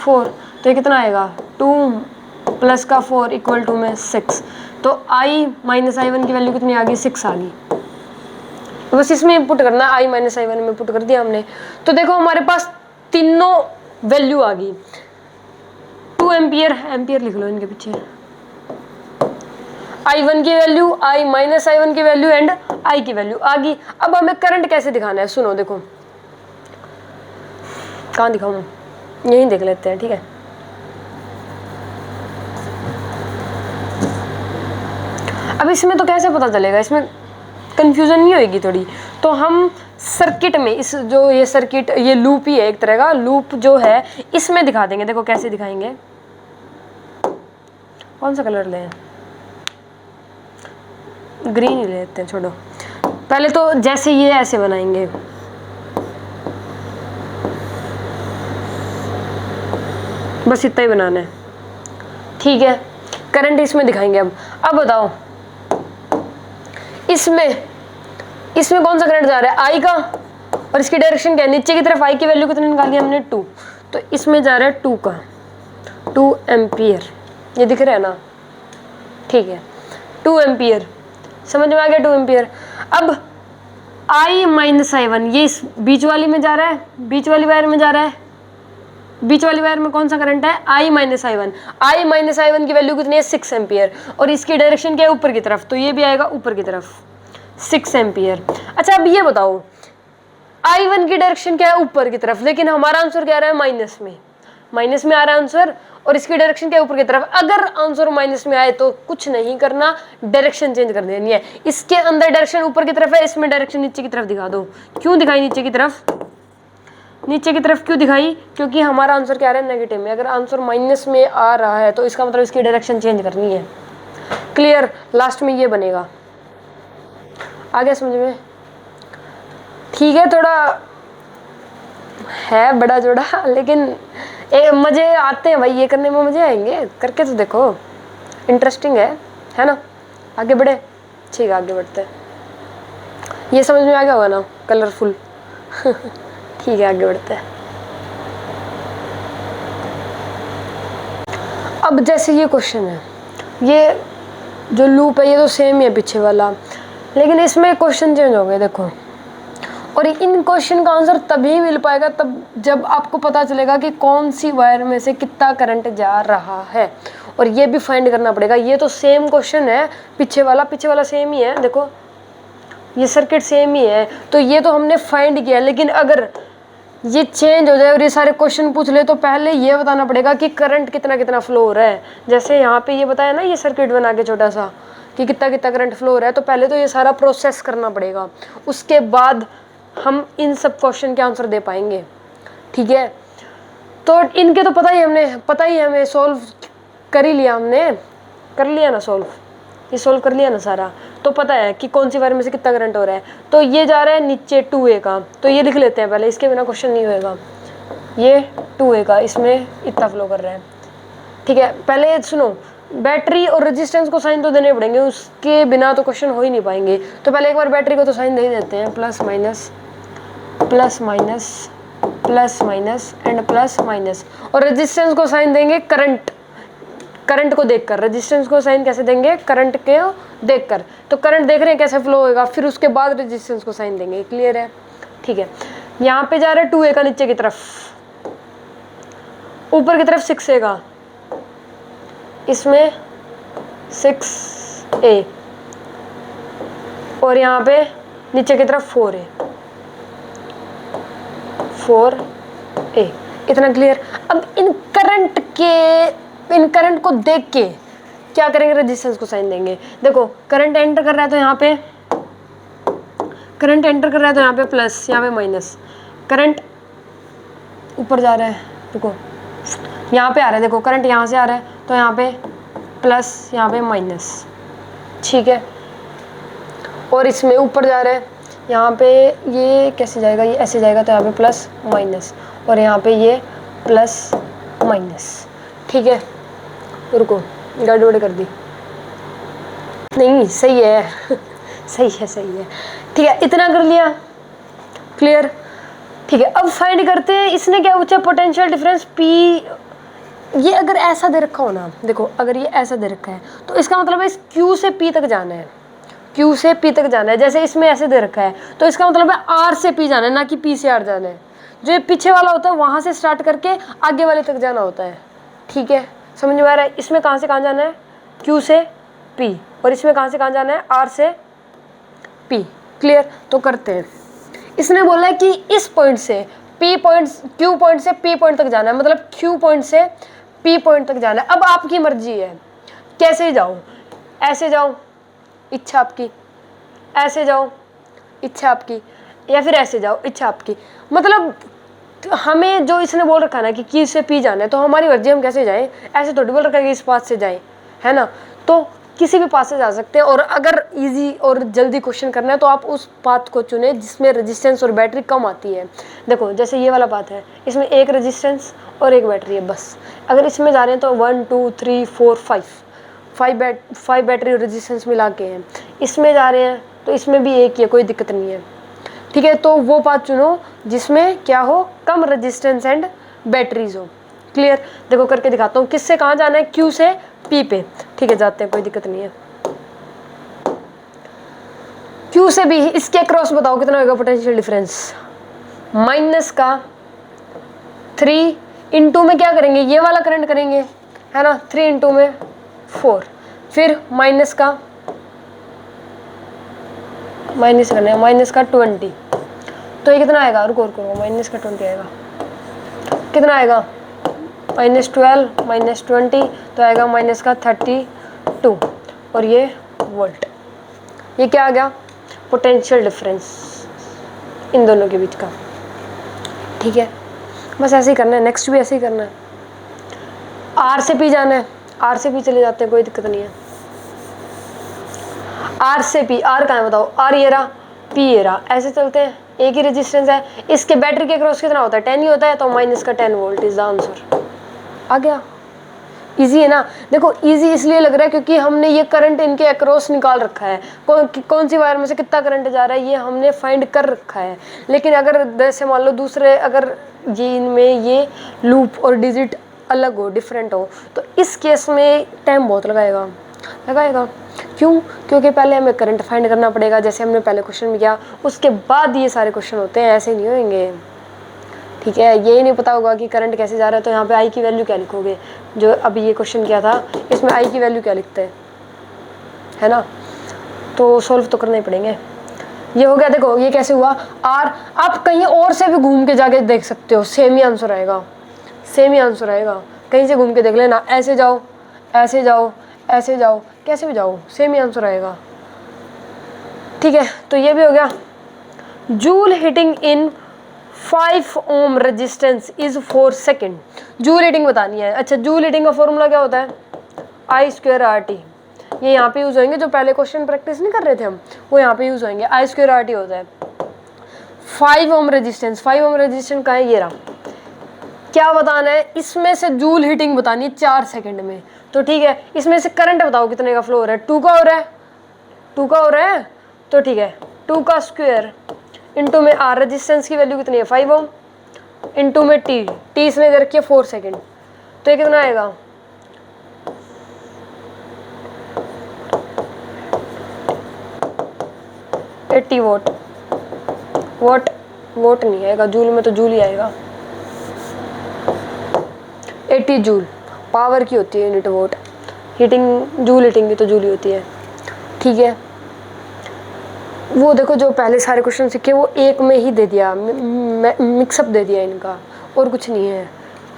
4, तो ये कितना आएगा 2 प्लस का 4 इक्वल टू में 6, तो i माइनस i1 की वैल्यू कितनी आ गई 6 आ गई, तो बस इसमें पुट करना, i माइनस i1 में पुट कर दिया हमने, तो देखो हमारे पास तीनों वैल्यू आ गई, 2 एम्पियर लिख लो इनके पीछे, i1 की वैल्यू, i माइनस i1 की वैल्यू एंड i की वैल्यू आ गई। अब हमें करंट कैसे दिखाना है, सुनो देखो, कहाँ दिखाऊं, यहीं देख लेते हैं, ठीक है, अब इसमें तो कैसे पता चलेगा, इसमें कंफ्यूजन नहीं होगी थोड़ी, तो हम सर्किट में, इस जो ये सर्किट, ये लूप ही है एक तरह का, लूप जो है इसमें दिखा देंगे, देखो कैसे दिखाएंगे, कौन सा कलर लें, ग्रीन ही लेते हैं, छोड़ो, पहले तो जैसे ये ऐसे बनाएंगे, बस इतना ही बनाना है, ठीक है, करंट इसमें दिखाएंगे। अब बताओ इसमें कौन सा करंट जा रहा है, आई का, और इसकी डायरेक्शन क्या है, नीचे की तरफ, आई की वैल्यू कितनी निकाली हमने 2, तो इसमें जा रहा है 2 का 2 एम्पियर, ये दिख रहा है ना, ठीक है, 2 एम्पियर, समझ में आ गया, 2 एम्पियर। अब i माइनस i1, ये इस बीच वाली में जा रहा है, बीच वाली वायर में जा रहा है, बीच वाली वायर में कौन सा करंट है, i माइनस i1 की वैल्यू कितनी है 6 एम्पियर, और इसकी डायरेक्शन क्या है ऊपर की तरफ, तो ये भी आएगा ऊपर की तरफ 6 एम्पियर। अच्छा अब ये बताओ, I1 की डायरेक्शन क्या है, ऊपर की तरफ, लेकिन हमारा आंसर क्या आ रहा है, माइनस में आ रहा है आंसर, और इसकी डायरेक्शन क्या है, ऊपर की तरफ। अगर आंसर माइनस में आए तो कुछ नहीं करना, डायरेक्शन चेंज कर देनी है। इसके अंदर डायरेक्शन ऊपर की तरफ है, इसमें डायरेक्शन नीचे की तरफ दिखा दो। क्यों दिखाई नीचे की तरफ, नीचे की तरफ क्यों दिखाई, क्योंकि हमारा आंसर क्या आ रहा है, नेगेटिव में। अगर आंसर माइनस में आ रहा है तो इसका मतलब इसकी डायरेक्शन चेंज करनी है। क्लियर, लास्ट में ये बनेगा। आ गया समझ में? ठीक है, थोड़ा है बड़ा जोड़ा, लेकिन मजे आते हैं भाई, ये करने में मजे आएंगे, करके तो देखो, इंटरेस्टिंग है ना। आगे बढ़े, ठीक है आगे बढ़ते हैं। ये समझ में आ गया होगा ना, कलरफुल। ठीक है आगे बढ़ते हैं। अब जैसे ये क्वेश्चन है, ये जो लूप है ये तो सेम ही है पीछे वाला, लेकिन इसमें क्वेश्चन चेंज हो गए देखो। और इन क्वेश्चन का आंसर तभी मिल पाएगा तब जब आपको पता चलेगा कि कौन सी वायर में से कितना करंट जा रहा है, और ये भी फाइंड करना पड़ेगा। ये तो सेम क्वेश्चन है, पीछे वाला सेम ही है, देखो ये सर्किट सेम ही है, तो ये तो हमने फाइंड किया। लेकिन अगर ये चेंज हो जाए और ये सारे क्वेश्चन पूछ ले तो पहले ये बताना पड़ेगा कि करंट कितना कितना फ्लो हो रहा है। जैसे यहाँ पे ये बताया ना, ये सर्किट बना के छोटा सा कि कितना कितना करंट फ्लो हो रहा है, तो पहले तो ये सारा प्रोसेस करना पड़ेगा, उसके बाद हम इन सब क्वेश्चन के आंसर दे पाएंगे। ठीक है, तो इनके तो पता ही हमें सोल्व कर ही लिया, हमने कर लिया ना सोल्व, ये सोल्व कर लिया ना सारा, तो पता है कि कौन सी वायर में से कितना करंट हो रहा है। तो ये जा रहा है नीचे 2A का, तो ये लिख लेते हैं पहले, इसके बिना क्वेश्चन नहीं होएगा। ये 2A का, इसमें इतना फ्लो कर रहा है। ठीक है, पहले सुनो, बैटरी और रेजिस्टेंस को साइन तो देने पड़ेंगे, उसके बिना तो क्वेश्चन हो ही नहीं पाएंगे। तो पहले एक बार बैटरी को तो साइन दे ही देते हैं, plus minus plus minus plus minus and plus minus. और रेजिस्टेंस को साइन देंगे करंट को देखकर। रेजिस्टेंस को साइन कैसे देंगे, करंट को देखकर। तो करंट देख रहे हैं कैसे फ्लो होएगा, फिर उसके बाद रेजिस्टेंस को साइन देंगे। क्लियर है? ठीक है, यहाँ पे जा रहा है 2A का नीचे की तरफ, ऊपर की तरफ 6A का, इसमें 6A, और यहाँ पे नीचे की तरफ 4A, इतना क्लियर। अब इन करंट को देख के क्या करेंगे, रेजिस्टेंस को साइन देंगे। देखो करंट एंटर कर रहा है तो यहाँ पे प्लस, यहाँ पे माइनस। करंट ऊपर जा रहा है, देखो यहाँ पे आ रहा है, देखो करंट यहाँ से आ रहा है तो यहाँ पे प्लस, यहाँ पे माइनस। ठीक है, और इसमें ऊपर जा रहा है, यहाँ पे ये कैसे जाएगा, ये ऐसे जाएगा, तो यहाँ पे प्लस माइनस, और यहाँ पे ये प्लस माइनस। ठीक है, रुको गड़बड़ कर दी, नहीं सही है सही है। ठीक है, इतना कर लिया, क्लियर। ठीक है, अब फाइंड करते हैं, इसने क्या पूछा, पोटेंशियल डिफरेंस P। ये अगर ऐसा दे रखा हो ना, देखो अगर ये ऐसा दे रखा है तो इसका मतलब है इस Q से P तक जाना है, Q से P तक जाना है। जैसे इसमें ऐसे दे रखा है तो इसका मतलब है R से P जाना है, ना कि P से R जाना है। जो ये पीछे वाला होता है वहाँ से स्टार्ट करके आगे वाले तक जाना होता है। ठीक है, समझ में आ रहा है? इसमें कहाँ से कहाँ जाना है, Q से P, और इसमें कहाँ से कहाँ जाना है, R से P। क्लियर? तो करते हैं। इसने बोला है कि इस पॉइंट से Q पॉइंट से P पॉइंट तक जाना है, मतलब Q पॉइंट से P पॉइंट तक जाना है। अब आपकी मर्जी है, कैसे जाओ, ऐसे जाओ इच्छा आपकी, ऐसे जाओ इच्छा आपकी, या फिर ऐसे जाओ इच्छा आपकी। मतलब हमें जो इसने बोल रखा है ना कि Q से P जाना है, तो हमारी मर्जी, हम कैसे जाएं। ऐसे थोड़ी बोल रखा है कि इस पाथ से जाएं, है ना, तो किसी भी पाथ से जा सकते हैं। और अगर इजी और जल्दी क्वेश्चन करना है तो आप उस पाथ को चुने जिसमें रेजिस्टेंस और बैटरी कम आती है। देखो जैसे ये वाला पाथ है, इसमें एक रेजिस्टेंस और एक बैटरी है बस। अगर इसमें जा रहे हैं तो 1 2 3 4 5 बैटरी और रेजिस्टेंस मिला के हैं। इसमें जा रहे हैं तो इसमें भी एक ही है, कोई दिक्कत नहीं है। ठीक है, तो वो पाथ चुनो जिसमें क्या हो, कम रेजिस्टेंस एंड बैटरीज हो। क्लियर? देखो करके दिखाता हूँ, किससे कहाँ जाना है, Q से P पे। ठीक है, जाते हैं, कोई दिक्कत नहीं है। Q से B, इसके अक्रॉस बताओ कितना होगा पोटेंशियल डिफरेंस। माइनस का 3 इंटू में क्या करेंगे, ये वाला करंट करेंगे, है ना, 3 इंटू में 4, फिर माइनस का 20, तो ये कितना आएगा, रुको रुको, माइनस का 20 आएगा, कितना आएगा -12 -20, तो आएगा माइनस का 32, और ये वोल्ट। ये क्या आ गया, पोटेंशियल डिफरेंस इन दोनों के बीच का। ठीक है, बस ऐसे ही करना है, नेक्स्ट भी ऐसे ही करना है। आर से पी जाना है, आर से पी चले जाते हैं, कोई दिक्कत नहीं है। आर से पी, आर कहाँ है बताओ, आर ये रहा, पी ये रहा, ऐसे चलते हैं, एक ही रेजिस्टेंस है। इसके बैटरी के क्रॉस कितना होता है, 10 ही होता है, तो माइनस का 10 वोल्ट इज द आंसर। आ गया, इजी है ना। देखो इजी इसलिए लग रहा है क्योंकि हमने ये करंट इनके अक्रॉस निकाल रखा है, कौन सी वायर में से कितना करंट जा रहा है ये हमने फाइंड कर रखा है। लेकिन अगर जैसे मान लो दूसरे, अगर ये इनमें ये लूप और डिजिट अलग हो, डिफरेंट हो, तो इस केस में टाइम बहुत लगाएगा। क्यों, क्योंकि पहले हमें करंट फाइंड करना पड़ेगा, जैसे हमने पहले क्वेश्चन में किया, उसके बाद ये सारे क्वेश्चन होते हैं, ऐसे नहीं होंगे। ठीक है, ये नहीं पता होगा कि करंट कैसे जा रहा है, तो यहाँ पे आई की वैल्यू क्या लिखोगे, जो अभी ये क्वेश्चन किया था इसमें आई की वैल्यू क्या लिखते हैं, है ना, तो सॉल्व तो करने ही पड़ेंगे। ये हो गया, देखो ये कैसे हुआ, आर। आप कहीं और से भी घूम के जाके देख सकते हो, सेम ही आंसर आएगा, सेम ही आंसर आएगा, कहीं से घूम के देख लेना, ऐसे जाओ ऐसे जाओ ऐसे जाओ, कैसे भी जाओ सेम ही आंसर आएगा। ठीक है, तो ये भी हो गया। Joule heating in 5 ohm resistance is 4 second. Joule heating बतानी है। अच्छा, जूल हीटिंग का फॉर्मूला क्या होता है, I²RT। ये यहाँ पे यूज होंगे, जो पहले क्वेश्चन प्रैक्टिस नहीं कर रहे थे हम, वो यहाँ पे यूज होंगे। I²RT होता है 5 ओम रेजिस्टेंस। 5 ओम रेजिस्टेंस का है, ये रहा। क्या बताना है, इसमें से जूल हीटिंग बतानी है 4 सेकंड में। तो ठीक है, इसमें से करंट बताओ कितने का फ्लो हो रहा है, 2 का हो रहा है, 2 का हो रहा है, तो ठीक है 2 का स्क्वायर इंटू में आर, रेजिस्टेंस की वैल्यू कितनी है 5 ओम, इंटू में टी इसने दे रखी है 4 सेकेंड, तो ये कितना आएगा, एट्टी वोट। वोट नहीं आएगा, जूल में तो जूल ही आएगा। 80 जूल पावर की होती है unit vote, heating joule heating की तो जूल ही होती है। ठीक है, वो देखो जो पहले सारे क्वेश्चन सीखे वो एक में ही दे दिया, मिक्सअप दे दिया इनका, और कुछ नहीं है।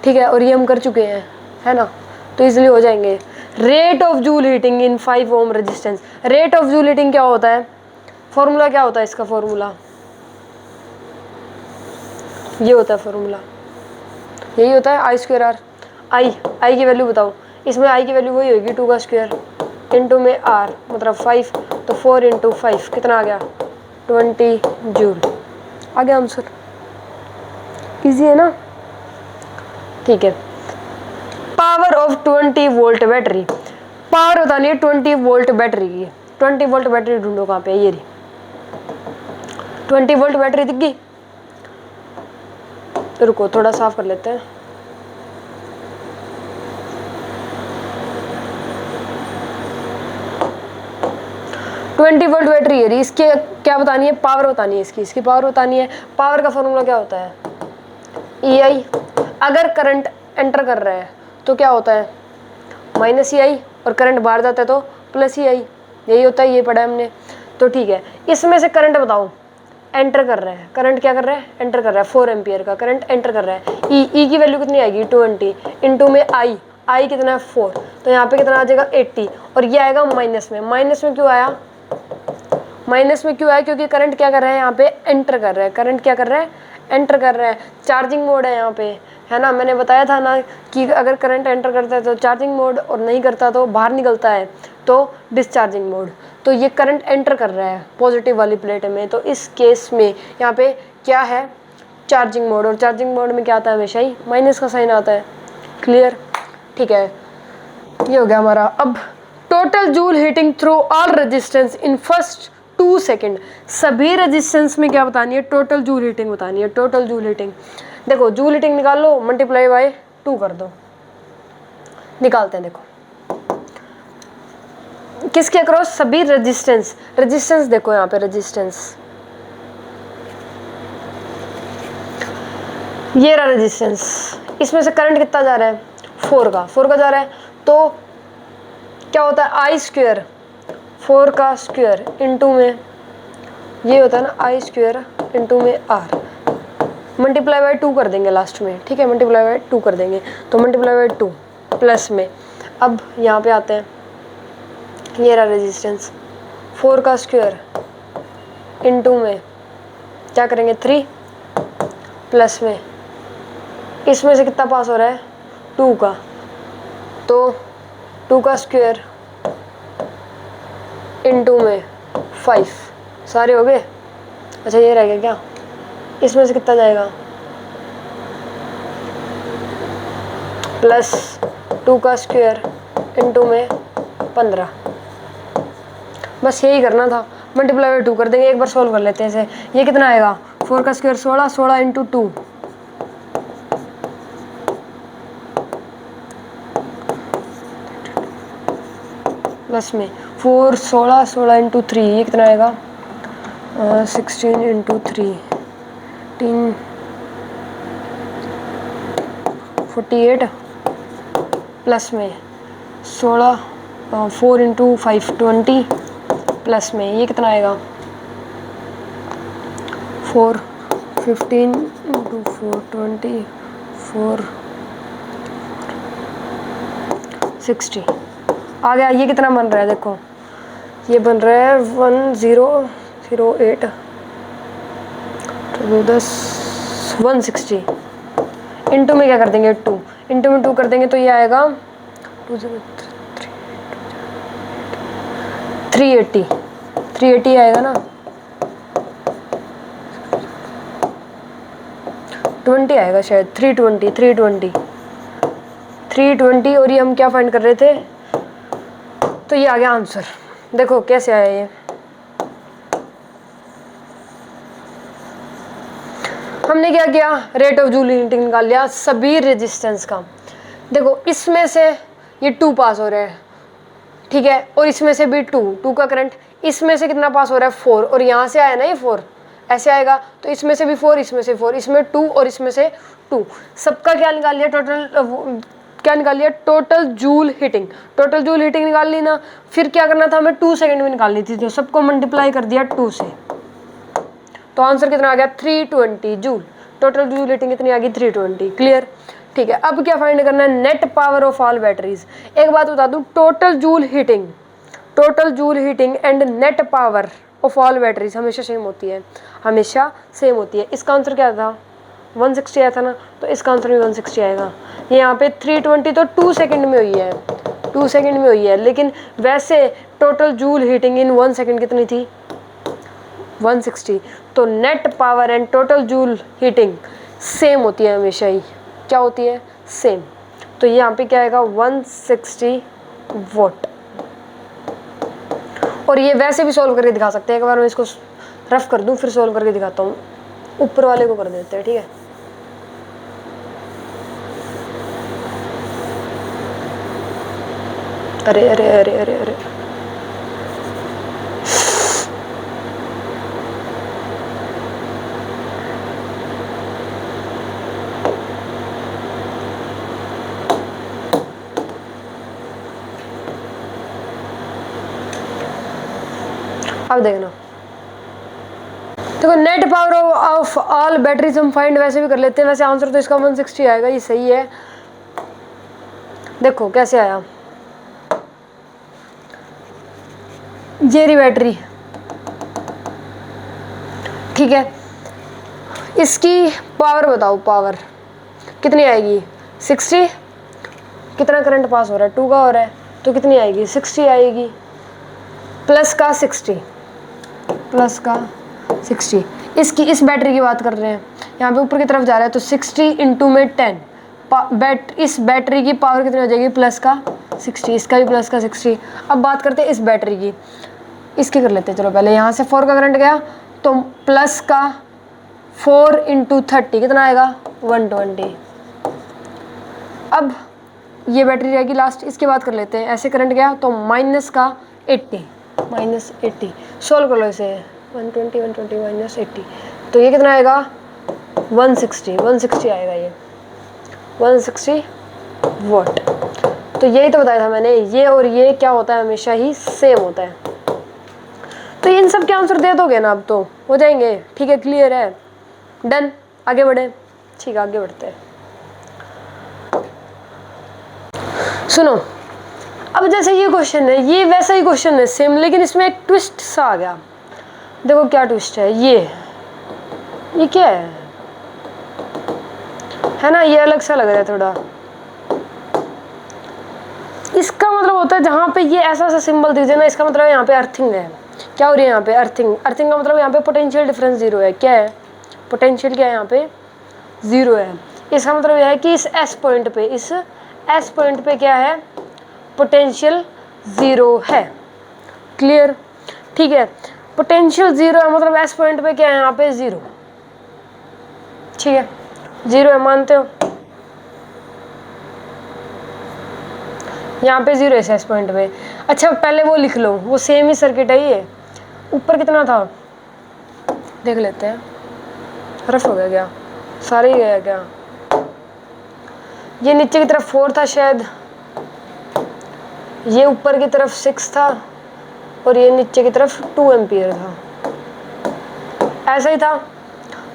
ठीक है, और ये हम कर चुके हैं, है ना, तो इसलिए हो जाएंगे। Rate of joule heating in 5 ohm resistance. Rate of joule heating क्या होता है, फॉर्मूला क्या होता है इसका, फॉर्मूला ये होता है, फॉर्मूला यही होता है, I²R। आई की वैल्यू बताओ, इसमें आई की वैल्यू वही होगी 2 का स्क्वायर इंटू में आर, मतलब 5, तो 4 इंटू 5 कितना आ गया 20 जूल। आ गया आंसर, इजी है ना। ठीक है, power of 20 volt battery. Power बतानी है 20 वोल्ट बैटरी की। 20 वोल्ट बैटरी ढूंढो कहाँ पे, ये रही 20 वोल्ट बैटरी दिख गई। तो रुको थोड़ा साफ कर लेते हैं। ट्वेंटी वोल्ट बैटरी है, इसके क्या बतानी है, पावर बतानी है, इसकी पावर बतानी है। पावर का फॉर्मूला क्या होता है, EI। अगर करंट एंटर कर रहा है तो क्या होता है -EI, और करंट बाहर जाता है तो +EI, यही होता है, ये पढ़ा है हमने। तो ठीक है, इसमें से करंट बताओ, एंटर कर रहा है, करंट क्या कर रहा है, एंटर कर रहा है, 4 एम्पियर का करंट एंटर कर रहा है। ई की वैल्यू कितनी आएगी 20 इंटू में आई कितना है 4, तो यहाँ पे कितना आ जाएगा 80, और ये आएगा माइनस में। माइनस में क्यों आया, माइनस में क्यों आया, क्योंकि करंट क्या कर रहा है यहाँ पे, एंटर कर रहा है। करंट क्या कर रहा है, एंटर कर रहा है। चार्जिंग मोड है यहाँ पे, है ना, मैंने बताया था ना कि अगर करंट एंटर करता है तो चार्जिंग मोड, और नहीं करता तो बाहर निकलता है तो डिस्चार्जिंग मोड। तो ये करंट एंटर कर रहा है पॉजिटिव वाली प्लेट में, तो इस केस में यहाँ पे क्या है, चार्जिंग मोड, और चार्जिंग मोड में क्या आता है, हमेशा ही माइनस का साइन आता है। क्लियर, ठीक है, ये हो गया हमारा। अब total joule heating through all resistance in first 2 second. सभी रेजिस्टेंस में क्या बतानी है, टोटल जूल हीटिंग बतानी है। टोटल जूल हीटिंग, देखो जूल हीटिंग निकाल लो, मल्टीप्लाई बाय 2 कर दो, निकालते हैं। देखो किसके अक्रॉस, सभी रेजिस्टेंस। रेजिस्टेंस देखो यहाँ पे, रेजिस्टेंस ये रहा रेजिस्टेंस, इसमें से करंट कितना जा रहा है 4 का जा रहा है, तो क्या होता है I², 4 का स्क्वायर इंटू में ये होता है ना I² इंटू में R, मल्टीप्लाई बाय 2 कर देंगे लास्ट में, ठीक है, मल्टीप्लाई बाय 2 कर देंगे, तो मल्टीप्लाई बाय 2 प्लस में। अब यहाँ पे आते हैं, ये रहा रेजिस्टेंस, 4 का स्क्वायर इनटू में क्या करेंगे 3 प्लस में, इसमें से कितना पास हो रहा है 2 का, तो 2 का स्क्वायर इनटू में 5, सारे हो गए। अच्छा ये रह गया क्या, इसमें से कितना जाएगा प्लस 2 का स्क्वायर इनटू में 15, बस यही करना था, मल्टीप्लाई बाय 2 कर देंगे। एक बार सॉल्व कर लेते हैं इसे, ये कितना आएगा 4 का स्क्वायर 16, 16 इंटू 2 प्लस में 4 16 16 इंटू 3, ये कितना आएगा 16 इंटू 3 48 प्लस में 16 4 इंटू 5 20 प्लस में ये कितना आएगा 4 15 इंटू 4 20 4 60 आ गया। ये कितना बन रहा है देखो, ये बन रहा है 1008 10 160 इंटू में क्या कर देंगे 2, इंटू में 2 कर देंगे तो ये आएगा 380 आएगा ना, 20 आएगा शायद, 320 और ये हम क्या फाइंड कर रहे थे, तो ये आ गया आंसर। देखो कैसे आया ये, हमने क्या किया रेट ऑफ जूल हीटिंग निकाल लिया सभी रेजिस्टेंस का। देखो इसमें से ये 2 पास हो रहे हैं, ठीक है, और इसमें से भी 2 का करंट, इसमें से कितना पास हो रहा है 4, और यहाँ से आया ना ये 4 ऐसे आएगा, तो इसमें से भी 4 इसमें से 4, इसमें 2 और इसमें से 2, सबका क्या निकाल लिया टोटल, क्या निकाल लिया total joule heating. Total joule heating निकाल ली ना, फिर क्या करना था हमें 2 सेकंड में निकालनी थी, तो सबको मल्टीप्लाई कर दिया 2 से, तो आंसर कितना आ गया 320 जूल। टोटल जूल हीटिंग कितनी आ गई 320। क्लियर, ठीक है। अब क्या फाइंड करना है net power of all batteries. एक बात बता दूं, total joule heating and net power of all batteries हमेशा सेम होती है, हमेशा सेम होती है। इसका आंसर क्या था 160 आया था ना, तो इसका आंसर भी 160 आएगा। ये यहाँ पे 320 तो 2 सेकंड में हुई है, 2 सेकंड में हुई है, लेकिन वैसे total joule heating in 1 second कितनी थी 160। तो net power and total joule heating same होती है हमेशा ही, क्या होती है सेम। तो यहाँ पे क्या आएगा 160 वॉट। और ये वैसे भी सॉल्व करके दिखा सकते हैं, एक बार मैं इसको रफ कर दूं फिर सॉल्व करके दिखाता हूँ। ऊपर वाले को कर देते हैं, ठीक है। अरे अरे अरे अरे अरे अब देखना, देखो net power of all batteries हम फाइंड वैसे भी कर लेते हैं, वैसे आंसर तो इसका 160 आएगा, ये सही है। देखो कैसे आया, ये रही बैटरी, ठीक है, इसकी पावर बताओ, पावर कितनी आएगी 60। कितना करंट पास हो रहा है 2 का हो रहा है, तो कितनी आएगी 60 आएगी, प्लस का 60 इसकी इस बैटरी की बात कर रहे हैं, यहाँ पे ऊपर की तरफ जा रहा है, तो 60 इंटू में 10 इस बैटरी की पावर कितनी हो जाएगी प्लस का 60, इसका भी प्लस का 60। अब बात करते हैं इस बैटरी की, इसकी कर लेते हैं। चलो पहले यहाँ से 4 का करंट गया, तो प्लस का 4 इंटू 30 कितना आएगा 120। अब ये बैटरी रहेगी लास्ट, इसकी बात कर लेते हैं। ऐसे करंट गया तो माइनस का 80 सोल्व कर लो इसे, 120 माइनस 80, तो ये कितना आएगा 160 आएगा, ये 160 वॉट। तो यही तो बताया था मैंने, ये और ये क्या होता है हमेशा ही सेम होता है। तो इन सब के आंसर दे दोगे ना, अब तो हो जाएंगे, ठीक है, क्लियर है, डन। आगे बढ़े, ठीक है आगे बढ़ते हैं। सुनो, अब जैसे ये क्वेश्चन है, ये वैसा ही क्वेश्चन है सेम, लेकिन इसमें एक ट्विस्ट सा आ गया। देखो क्या ट्विस्ट है, ये क्या है ना, ये अलग सा लग रहा है थोड़ा। इसका मतलब होता है जहाँ पे ये ऐसा सा सिंबल दीजिए ना, इसका मतलब यहाँ पे अर्थिंग है। क्या हो रही है यहाँ पे, अर्थिंग। अर्थिंग का मतलब यहाँ पे पोटेंशियल डिफरेंस 0 है। क्या है, पोटेंशियल क्या है यहाँ पे, 0 है। इसका मतलब यह है कि इस एस पॉइंट पे, इस एस पॉइंट पे क्या है, पोटेंशियल 0 है। क्लियर, ठीक है। पोटेंशियल 0 है मतलब एस पॉइंट पे क्या है, यहाँ पे 0, ठीक है 0 है, मानते हो। यहाँ पे 0 है एस पॉइंट पे। अच्छा पहले वो लिख लो, वो सेम ही सर्किट है। ये ऊपर कितना था देख लेते हैं, रफ हो गया क्या, सारे ही गया क्या। ये नीचे की तरफ 4 था शायद, ये ऊपर की तरफ 6 था, और ये नीचे की तरफ 2 एम्पियर था। ऐसा ही था,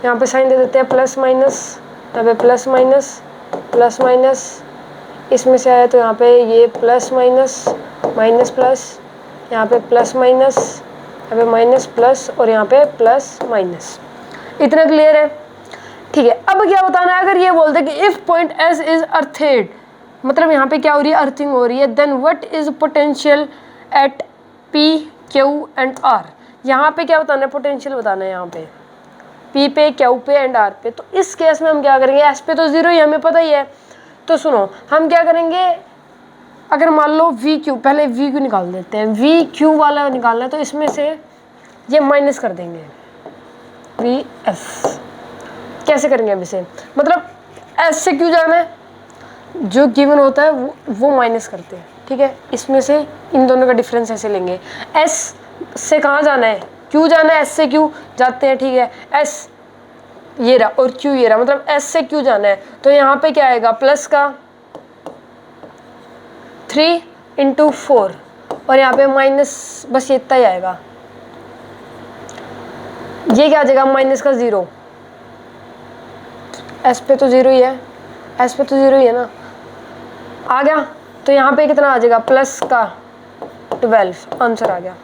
यहाँ पे साइन दे देते हैं प्लस माइनस, यहाँ पे प्लस माइनस प्लस माइनस, इसमें से आया तो यहाँ पे ये प्लस माइनस माइनस प्लस, यहाँ पे प्लस माइनस, यहाँ पे माइनस प्लस, और यहाँ पे प्लस माइनस। इतना क्लियर है, ठीक है। अब क्या बताना है, अगर ये बोलते कि इफ पॉइंट एस इज अर्थेड, मतलब यहाँ पे क्या हो रही है, अर्थिंग हो रही है, then what is potential at P Q and R. यहाँ पे क्या बताना है, पोटेंशियल बताना है यहाँ पे पी पे, क्यू पे एंड आर पे। तो इस केस में हम क्या करेंगे, एस पे तो 0 ही हमें पता ही है, तो सुनो हम क्या करेंगे, अगर मान लो वी क्यू, पहले वी क्यू निकाल देते हैं, वी क्यू वाला निकालना है, तो इसमें से ये माइनस कर देंगे वी एफ। कैसे करेंगे अब इसे, मतलब एस से क्यू जाना है, जो गिवन होता है वो माइनस करते हैं, ठीक है। इसमें से इन दोनों का डिफरेंस ऐसे लेंगे, एस से कहाँ जाना है, क्यू जाना है, एस से क्यू जाते हैं, ठीक है। एस ये रहा और क्यू ये रहा, मतलब एस से क्यू जाना है, तो यहाँ पे क्या आएगा, प्लस का 3 × 4, और यहाँ पे माइनस, बस ये इतना ही आएगा। ये क्या आ जाएगा, माइनस का 0, एस पे तो 0 ही है, एस पे तो 0 ही है ना, आ गया। तो यहाँ पे कितना आ जाएगा, प्लस का 12, आंसर आ गया।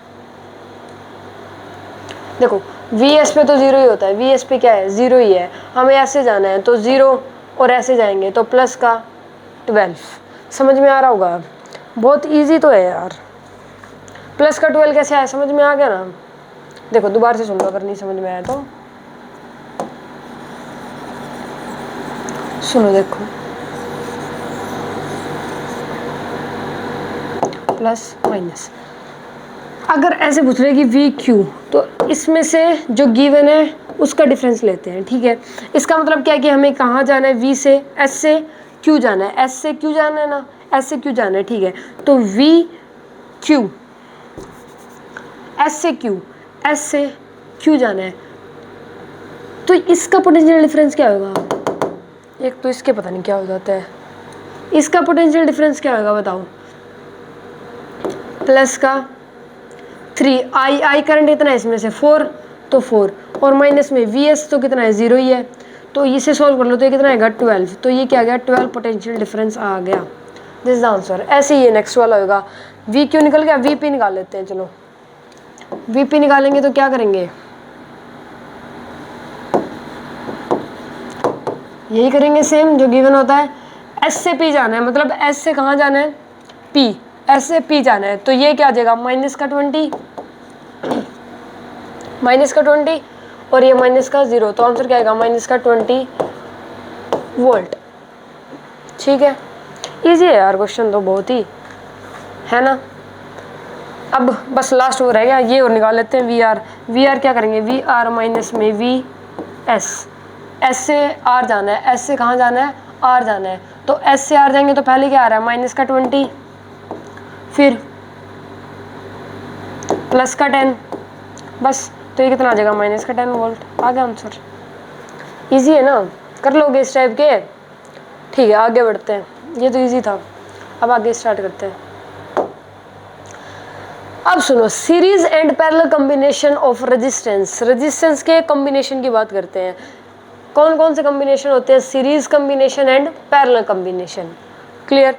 देखो वी एस पे तो 0 ही होता है, वी एस पे क्या है, 0 ही है, हमें ऐसे जाना है तो 0 और ऐसे जाएंगे तो प्लस का 12। समझ में आ रहा होगा, बहुत इजी तो है यार। प्लस का 12 कैसे आया, समझ में आ गया ना। देखो दोबारा से सुन लो अगर नहीं समझ में आया तो, सुनो देखो, प्लस माइनस, अगर ऐसे पूछ रहे कि वी क्यू, तो इसमें से जो गिवन है उसका डिफरेंस लेते हैं, ठीक है। इसका मतलब क्या है कि हमें कहाँ जाना है, वी से एस से क्यू जाना है, एस से क्यू जाना है ना, एस से क्यू जाना है, ठीक है। तो वी क्यू, एस से क्यू, एस से क्यू जाना है, तो इसका पोटेंशियल डिफरेंस क्या होगा, एक तो इसके पता नहीं क्या हो जाता है, इसका पोटेंशियल डिफरेंस क्या होगा बताओ, प्लस का 3, आई करंट इतना है इसमें से 4, तो 4, और माइनस में वी एस तो कितना है, 0 ही है, तो इसे सॉल्व कर लो तो ये कितना आएगा, 12, तो ये क्या आ गया, 12 पोटेंशियल डिफरेंस आ गया। This is the answer. ऐसे ही ये नेक्स्ट वाला होगा, वी क्यू निकल गया, वी पी निकाल लेते हैं। चलो वी पी निकालेंगे तो क्या करेंगे, यही करेंगे सेम जो गिवन होता है, एस से पी जाना है, मतलब एस से कहाँ जाना है, पी, एस से पी जाना है, तो ये क्या आ जाएगा, माइनस का 20, माइनस का 20 और ये माइनस का 0, तो आंसर क्या आएगा, माइनस का 20 वोल्ट। ठीक है, इजी है यार क्वेश्चन तो बहुत ही, है ना। अब बस लास्ट हो रह गया, ये और निकाल लेते हैं वी आर। वी आर क्या करेंगे, वी आर माइनस में वी एस, एस से आर जाना है, एस से कहाँ जाना है, आर जाना है, तो एस से आर जाएंगे तो पहले क्या आ रहा है, माइनस का 20, फिर प्लस का 10, बस तो ये कितना आ जाएगा, माइनस का 10 वोल्ट। आ गया आंसर, इजी है ना, कर लोगे इस टाइप के। ठीक है आगे बढ़ते हैं, ये तो इजी था, अब आगे स्टार्ट करते हैं। अब सुनो, series and parallel combination of resistance, resistance के कॉम्बिनेशन की बात करते हैं। कौन कौन से कॉम्बिनेशन होते हैं? Series combination and parallel combination. Clear?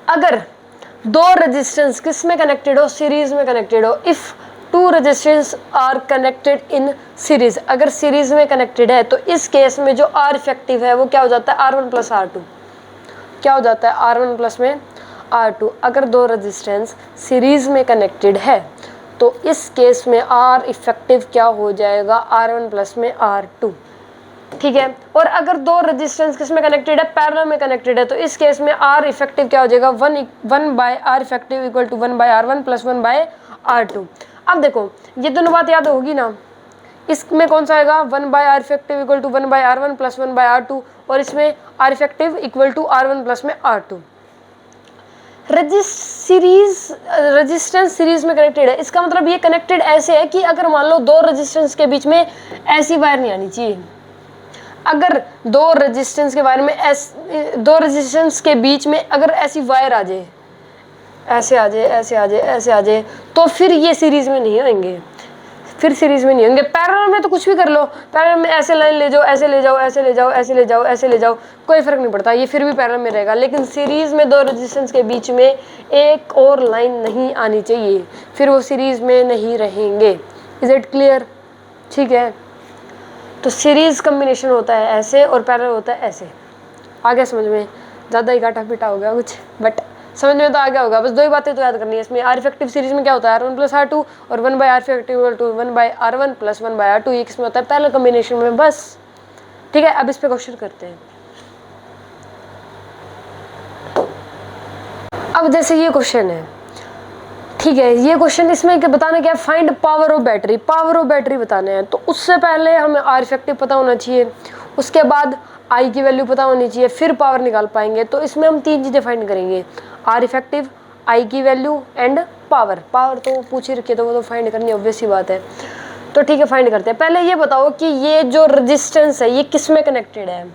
अगर दो रेजिस्टेंस किस में कनेक्टेड हो? सीरीज में कनेक्टेड हो। If two resistance R connected in series, अगर सीरीज में कनेक्टेड है तो इस केस में जो आर इफेक्टिव है वो क्या हो जाता है? R1 plus R2। क्या हो जाता है? R1 प्लस में R2। अगर दो रेजिस्टेंस सीरीज में कनेक्टेड है तो इस केस में आर इफेक्टिव क्या हो जाएगा? R1 प्लस में R2। ठीक है। और अगर दो रेजिस्टेंस किस में कनेक्टेड है? पैरेलल में कनेक्टेड है तो इस केस में आर इफेक्टिव क्या हो जाएगा? 1 by R effective equal to 1 by R1 plus 1 by R2। अब देखो ये दोनों बात याद होगी ना, इसमें कौन सा आएगा? 1 by R effective equal to 1 by R1 plus 1 by R2, और इसमें R effective equal to R1 plus में R2। रेजिस्टेंस सीरीज में कनेक्टेड है, इसका मतलब ये कनेक्टेड ऐसे है कि अगर मान लो दो रेजिस्टेंस के बीच में ऐसी वायर नहीं आनी चाहिए। अगर दो रेजिस्टेंस के वायर में दो रेजिस्टेंस के बीच में अगर ऐसी वायर आ जाए, ऐसे आ जाए, ऐसे आ जाए, ऐसे आ जाए, तो फिर ये सीरीज में नहीं होंगे, फिर सीरीज में नहीं होंगे। पैरेलल में तो कुछ भी कर लो, पैरेलल में ऐसे लाइन ले जाओ, ऐसे ले जाओ, ऐसे ले जाओ, ऐसे ले जाओ, ऐसे ले जाओ, कोई फर्क नहीं पड़ता, ये फिर भी पैरेलल में रहेगा। लेकिन सीरीज में दो रेजिस्टेंस के बीच में एक और लाइन नहीं आनी चाहिए, फिर वो सीरीज में नहीं रहेंगे। Is it clear? ठीक है। तो सीरीज कॉम्बिनेशन होता है ऐसे और पैरेलल होता है ऐसे। आ गया समझ में? ज़्यादा ही घाटा पीटा हो गया कुछ, बट समझ में तो आ गया होगा। बस दो ही बातें तो याद करनी है इसमें। आर इफेक्टिव सीरीज में क्या होता है? R1 प्लस R2, और 1 by R effective to 1 by R1 plus 1 by R2। ये किसमें होता है? पैरेलल कॉम्बिनेशन में। बस ठीक है। अब इस पे क्वेश्चन करते हैं। अब जैसे ये क्वेश्चन है, ठीक है, ये क्वेश्चन इसमें बताना क्या है? Find power of battery. Power of battery बताने हैं तो उससे पहले हमें आर इफेक्टिव पता होना चाहिए, उसके बाद आई की वैल्यू पता होनी चाहिए, फिर पावर निकाल पाएंगे। तो इसमें हम तीन चीज़ें फाइंड करेंगे, आर इफेक्टिव, आई की वैल्यू एंड पावर। पावर तो पूछ ही रखी है तो वो तो फाइंड करनी ऑब्वियस ही बात है। तो ठीक है, फाइंड करते हैं। पहले ये बताओ कि ये जो रेजिस्टेंस है ये किस में कनेक्टेड है?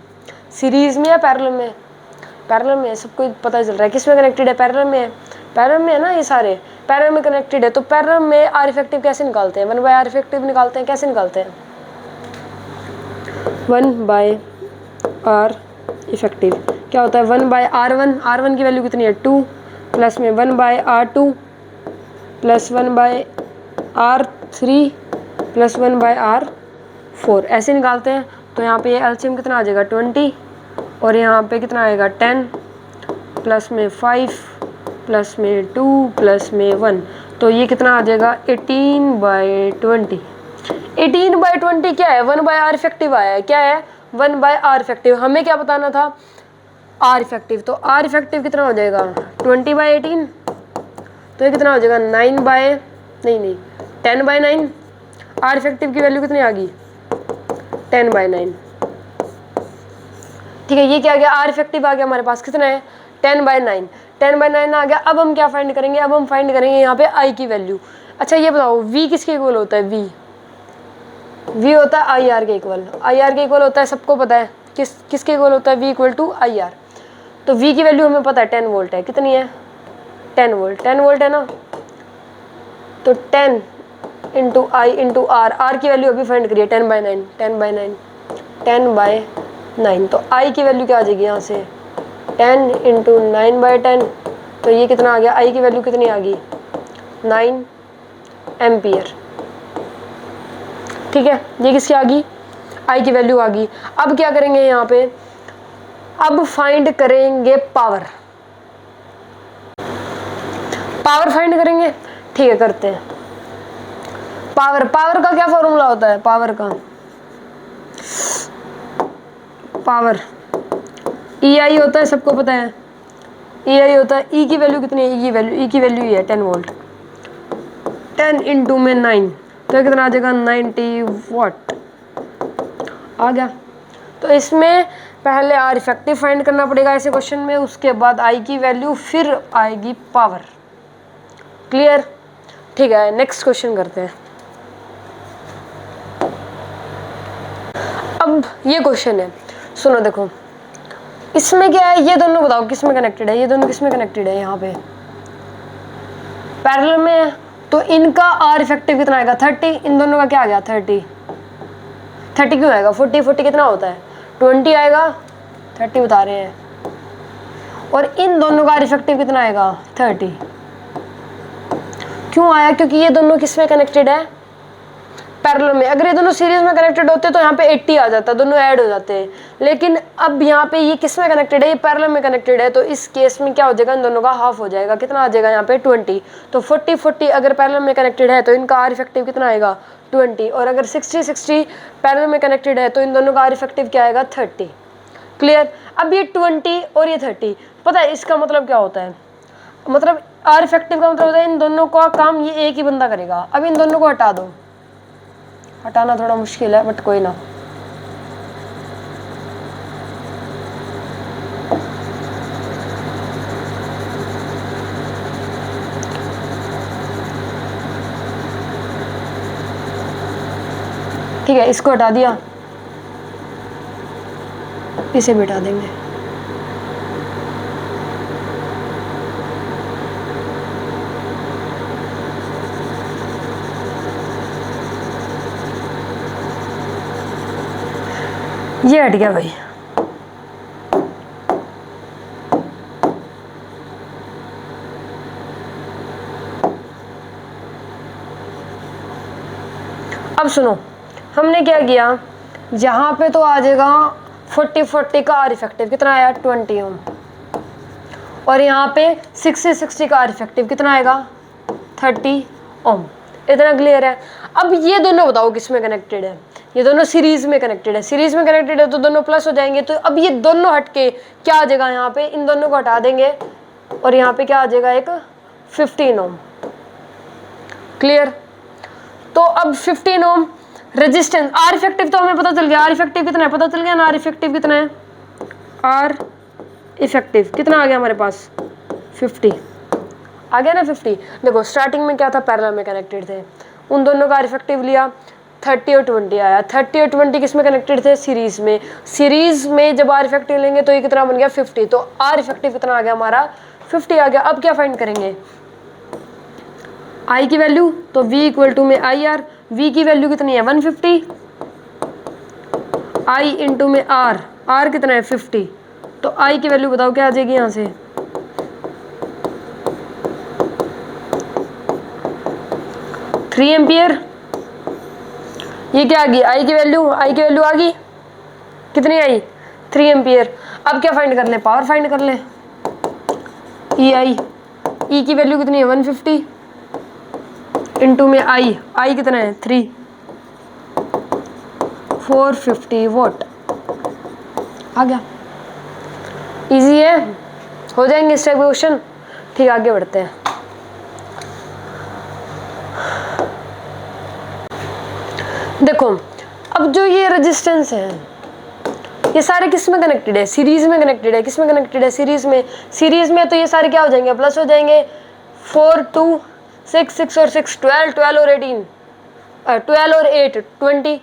सीरीज में या पैरेलल में? पैरेलल में है, सबको पता चल रहा है। किस में कनेक्टेड है? पैरेलल में है। पैरेलल में है ना, ये सारे पैरेलल में कनेक्टेड है। तो पैरेलल में आर इफेक्टिव कैसे निकालते हैं? 1 बाय आर इफेक्टिव निकालते हैं। कैसे निकालते हैं? 1 बाय आर इफेक्टिव क्या होता है? 1 बाय R1। R1 की वैल्यू कितनी है? 2, प्लस में 1 by R2 plus 1 by R3 plus 1 by R4। ऐसे निकालते हैं। तो यहाँ पे ये एलसीएम कितना आ जाएगा? 20, और यहाँ पे कितना आएगा? 10 प्लस में 5 प्लस में 2 प्लस में 1। तो ये कितना आ जाएगा? 18 बाय 20। 18 बाय 20 क्या है? 1 बाय आर इफेक्टिव आया है। क्या है? 1 बाय आर इफेक्टिव। हमें क्या बताना था? R effective. तो आर इफेक्टिव कितना हो जाएगा? 20 बाय 18। तो ये कितना हो जाएगा? 9 बाय 10 बाय 9। आर इफेक्टिव की वैल्यू कितनी आ गई? 10 बाय 9। ठीक है, ये क्या आ गया? आर इफेक्टिव आ गया हमारे पास। कितना है? 10 बाय 9। 10 बाय 9 आ गया। अब हम क्या फाइंड करेंगे? अब हम फाइंड करेंगे यहाँ पे आई की वैल्यू। अच्छा ये बताओ, वी किसके इक्वल होता है? वी होता है आई आर के इक्वल। आई आर के इक्वल होता है, सबको पता है। किसके इक्वल होता है? V equal to I R. तो वी की वैल्यू हमें पता है 10 वोल्ट है। कितनी है? 10 वोल्ट। 10 वोल्ट है ना, तो 10 into I into R. R की वैल्यू अभी फाइंड करिए। 10 बाय 9। 10 बाय 9। 10 बाय 9। तो आई की वैल्यू क्या आ जाएगी यहाँ से? 10 इंटू 9 बाय 10। तो ये कितना आ गया? आई की वैल्यू कितनी आ गई? 9 एम्पियर। ठीक है, ये किसकी आ गई? आई की वैल्यू आ गई। अब क्या करेंगे यहाँ पे? अब फाइंड करेंगे पावर। पावर फाइंड करेंगे। ठीक है, करते हैं। पावर का क्या फॉर्मूला होता है? पावर ई आई होता है, सबको पता है। ई आई होता है। ई की वैल्यू कितनी है? ई की वैल्यू ये है 10 वोल्ट। 10 इंटू में 9, तो कितना आ जाएगा? 90 वाट आ गया। तो इसमें पहले आर इफेक्टिव फाइंड करना पड़ेगा ऐसे क्वेश्चन में, उसके बाद आई की वैल्यू, फिर आएगी पावर। क्लियर? ठीक है, नेक्स्ट क्वेश्चन करते हैं। अब ये क्वेश्चन है, सुनो देखो, इसमें क्या है? ये दोनों बताओ किस में कनेक्टेड है? ये दोनों किस में कनेक्टेड है? यहाँ पे पैरेलल में है, तो इनका आर इफेक्टिव कितना आएगा? 30। इन दोनों का क्या आ गया? 30 क्यों आएगा? 40 कितना होता है? 20 आएगा, 30 बता रहे हैं, और इन दोनों का रिफ्लेक्टिव कितना आएगा 30। क्यों आया? क्योंकि ये दोनों किस में कनेक्टेड है, पैरेलल में। अगर ये दोनों सीरीज में कनेक्टेड होते तो यहाँ पे 80 आ जाता, दोनों ऐड हो जाते हैं। लेकिन अब यहाँ पे ये किस में कनेक्टेड है, ये पैरेलल में कनेक्टेड है, तो इस केस में क्या हो जाएगा, इन दोनों का हाफ हो जाएगा। कितना आ जाएगा यहाँ पे 20। तो 40-40 अगर पैरेलल में कनेक्टेड है तो इनका आर इफेक्टिव कितना आएगा 20, और अगर 60-60 पैरेलल में कनेक्टेड है तो इन दोनों का आर इफेक्टिव क्या आएगा 30। क्लियर? अब ये 20 और ये 30, पता है इसका मतलब क्या होता है, मतलब आर इफेक्टिव का मतलब होता है इन दोनों का काम ये एक ही बंदा करेगा। अब इन दोनों को हटा दो, हटाना थोड़ा मुश्किल है बट कोई ना। ठीक है, इसको हटा दिया, इसे भी हटा देंगे। ये हट गया भाई। अब सुनो, हमने क्या किया, यहाँ पे तो आ जाएगा 40-40 का आर इफेक्टिव कितना आया 20 ओम, और यहाँ पे 60-60 का आर इफेक्टिव कितना आएगा 30 ओम। इतना क्लियर है? अब ये दोनों बताओ किस में कनेक्टेड है, ये दोनों सीरीज में कनेक्टेड है। सीरीज में कनेक्टेड है तो दोनों प्लस हो जाएंगे। तो अब ये दोनों हटके क्या आ जाएगा, यहाँ पे इन दोनों को हटा देंगे और यहाँ पे क्या आ जाएगा एक 15 ओम। क्लियर? तो अब 15 ओम रेजिस्टेंस, आर इफेक्टिव तो हमें पता चल गया, आर इफेक्टिव कितना है पता चल गया ना, आर इफेक्टिव कितना है, आर इफेक्टिव कितना आ गया हमारे पास 50 आ गया ना 50। देखो स्टार्टिंग में क्या था, पैरेलल में कनेक्टेड थे, उन दोनों का आर इफेक्टिव लिया 30 और 20 आया। 30 और 20 किस में कनेक्टेड थे, सीरीज में। सीरीज में जब आर इफेक्टिव लेंगे तो ये कितना बन गया 50, तो आर इफेक्टिव कितना आ गया हमारा 50 आ गया। अब क्या फाइंड करेंगे, आई की वैल्यू, तो V इक्वल टू में आई आर, V की वैल्यू कितनी है 150, I इंटू में R, R कितना है 50, तो I की वैल्यू बताओ क्या आ जाएगी यहाँ से 3 एम्पियर। ये क्या आ गई, I की वैल्यू, I की वैल्यू आ गई कितनी आई 3 एम्पियर। अब क्या फाइंड कर ले, पावर फाइंड कर ले, E की वैल्यू कितनी है 150 इंटू में I कितना है 3, 450 वोट आ गया। इजी है, हो जाएंगे इस टाइप के क्वेश्चन। ठीक, आगे बढ़ते हैं। देखो अब जो ये रेजिस्टेंस है ये सारे किस में कनेक्टेड है, सीरीज में कनेक्टेड है। किस में कनेक्टेड है, सीरीज में। सीरीज में तो ये सारे क्या हो जाएंगे, प्लस हो जाएंगे। 4 2 6 6 और 6 12 12 और 18 12 और 8 20।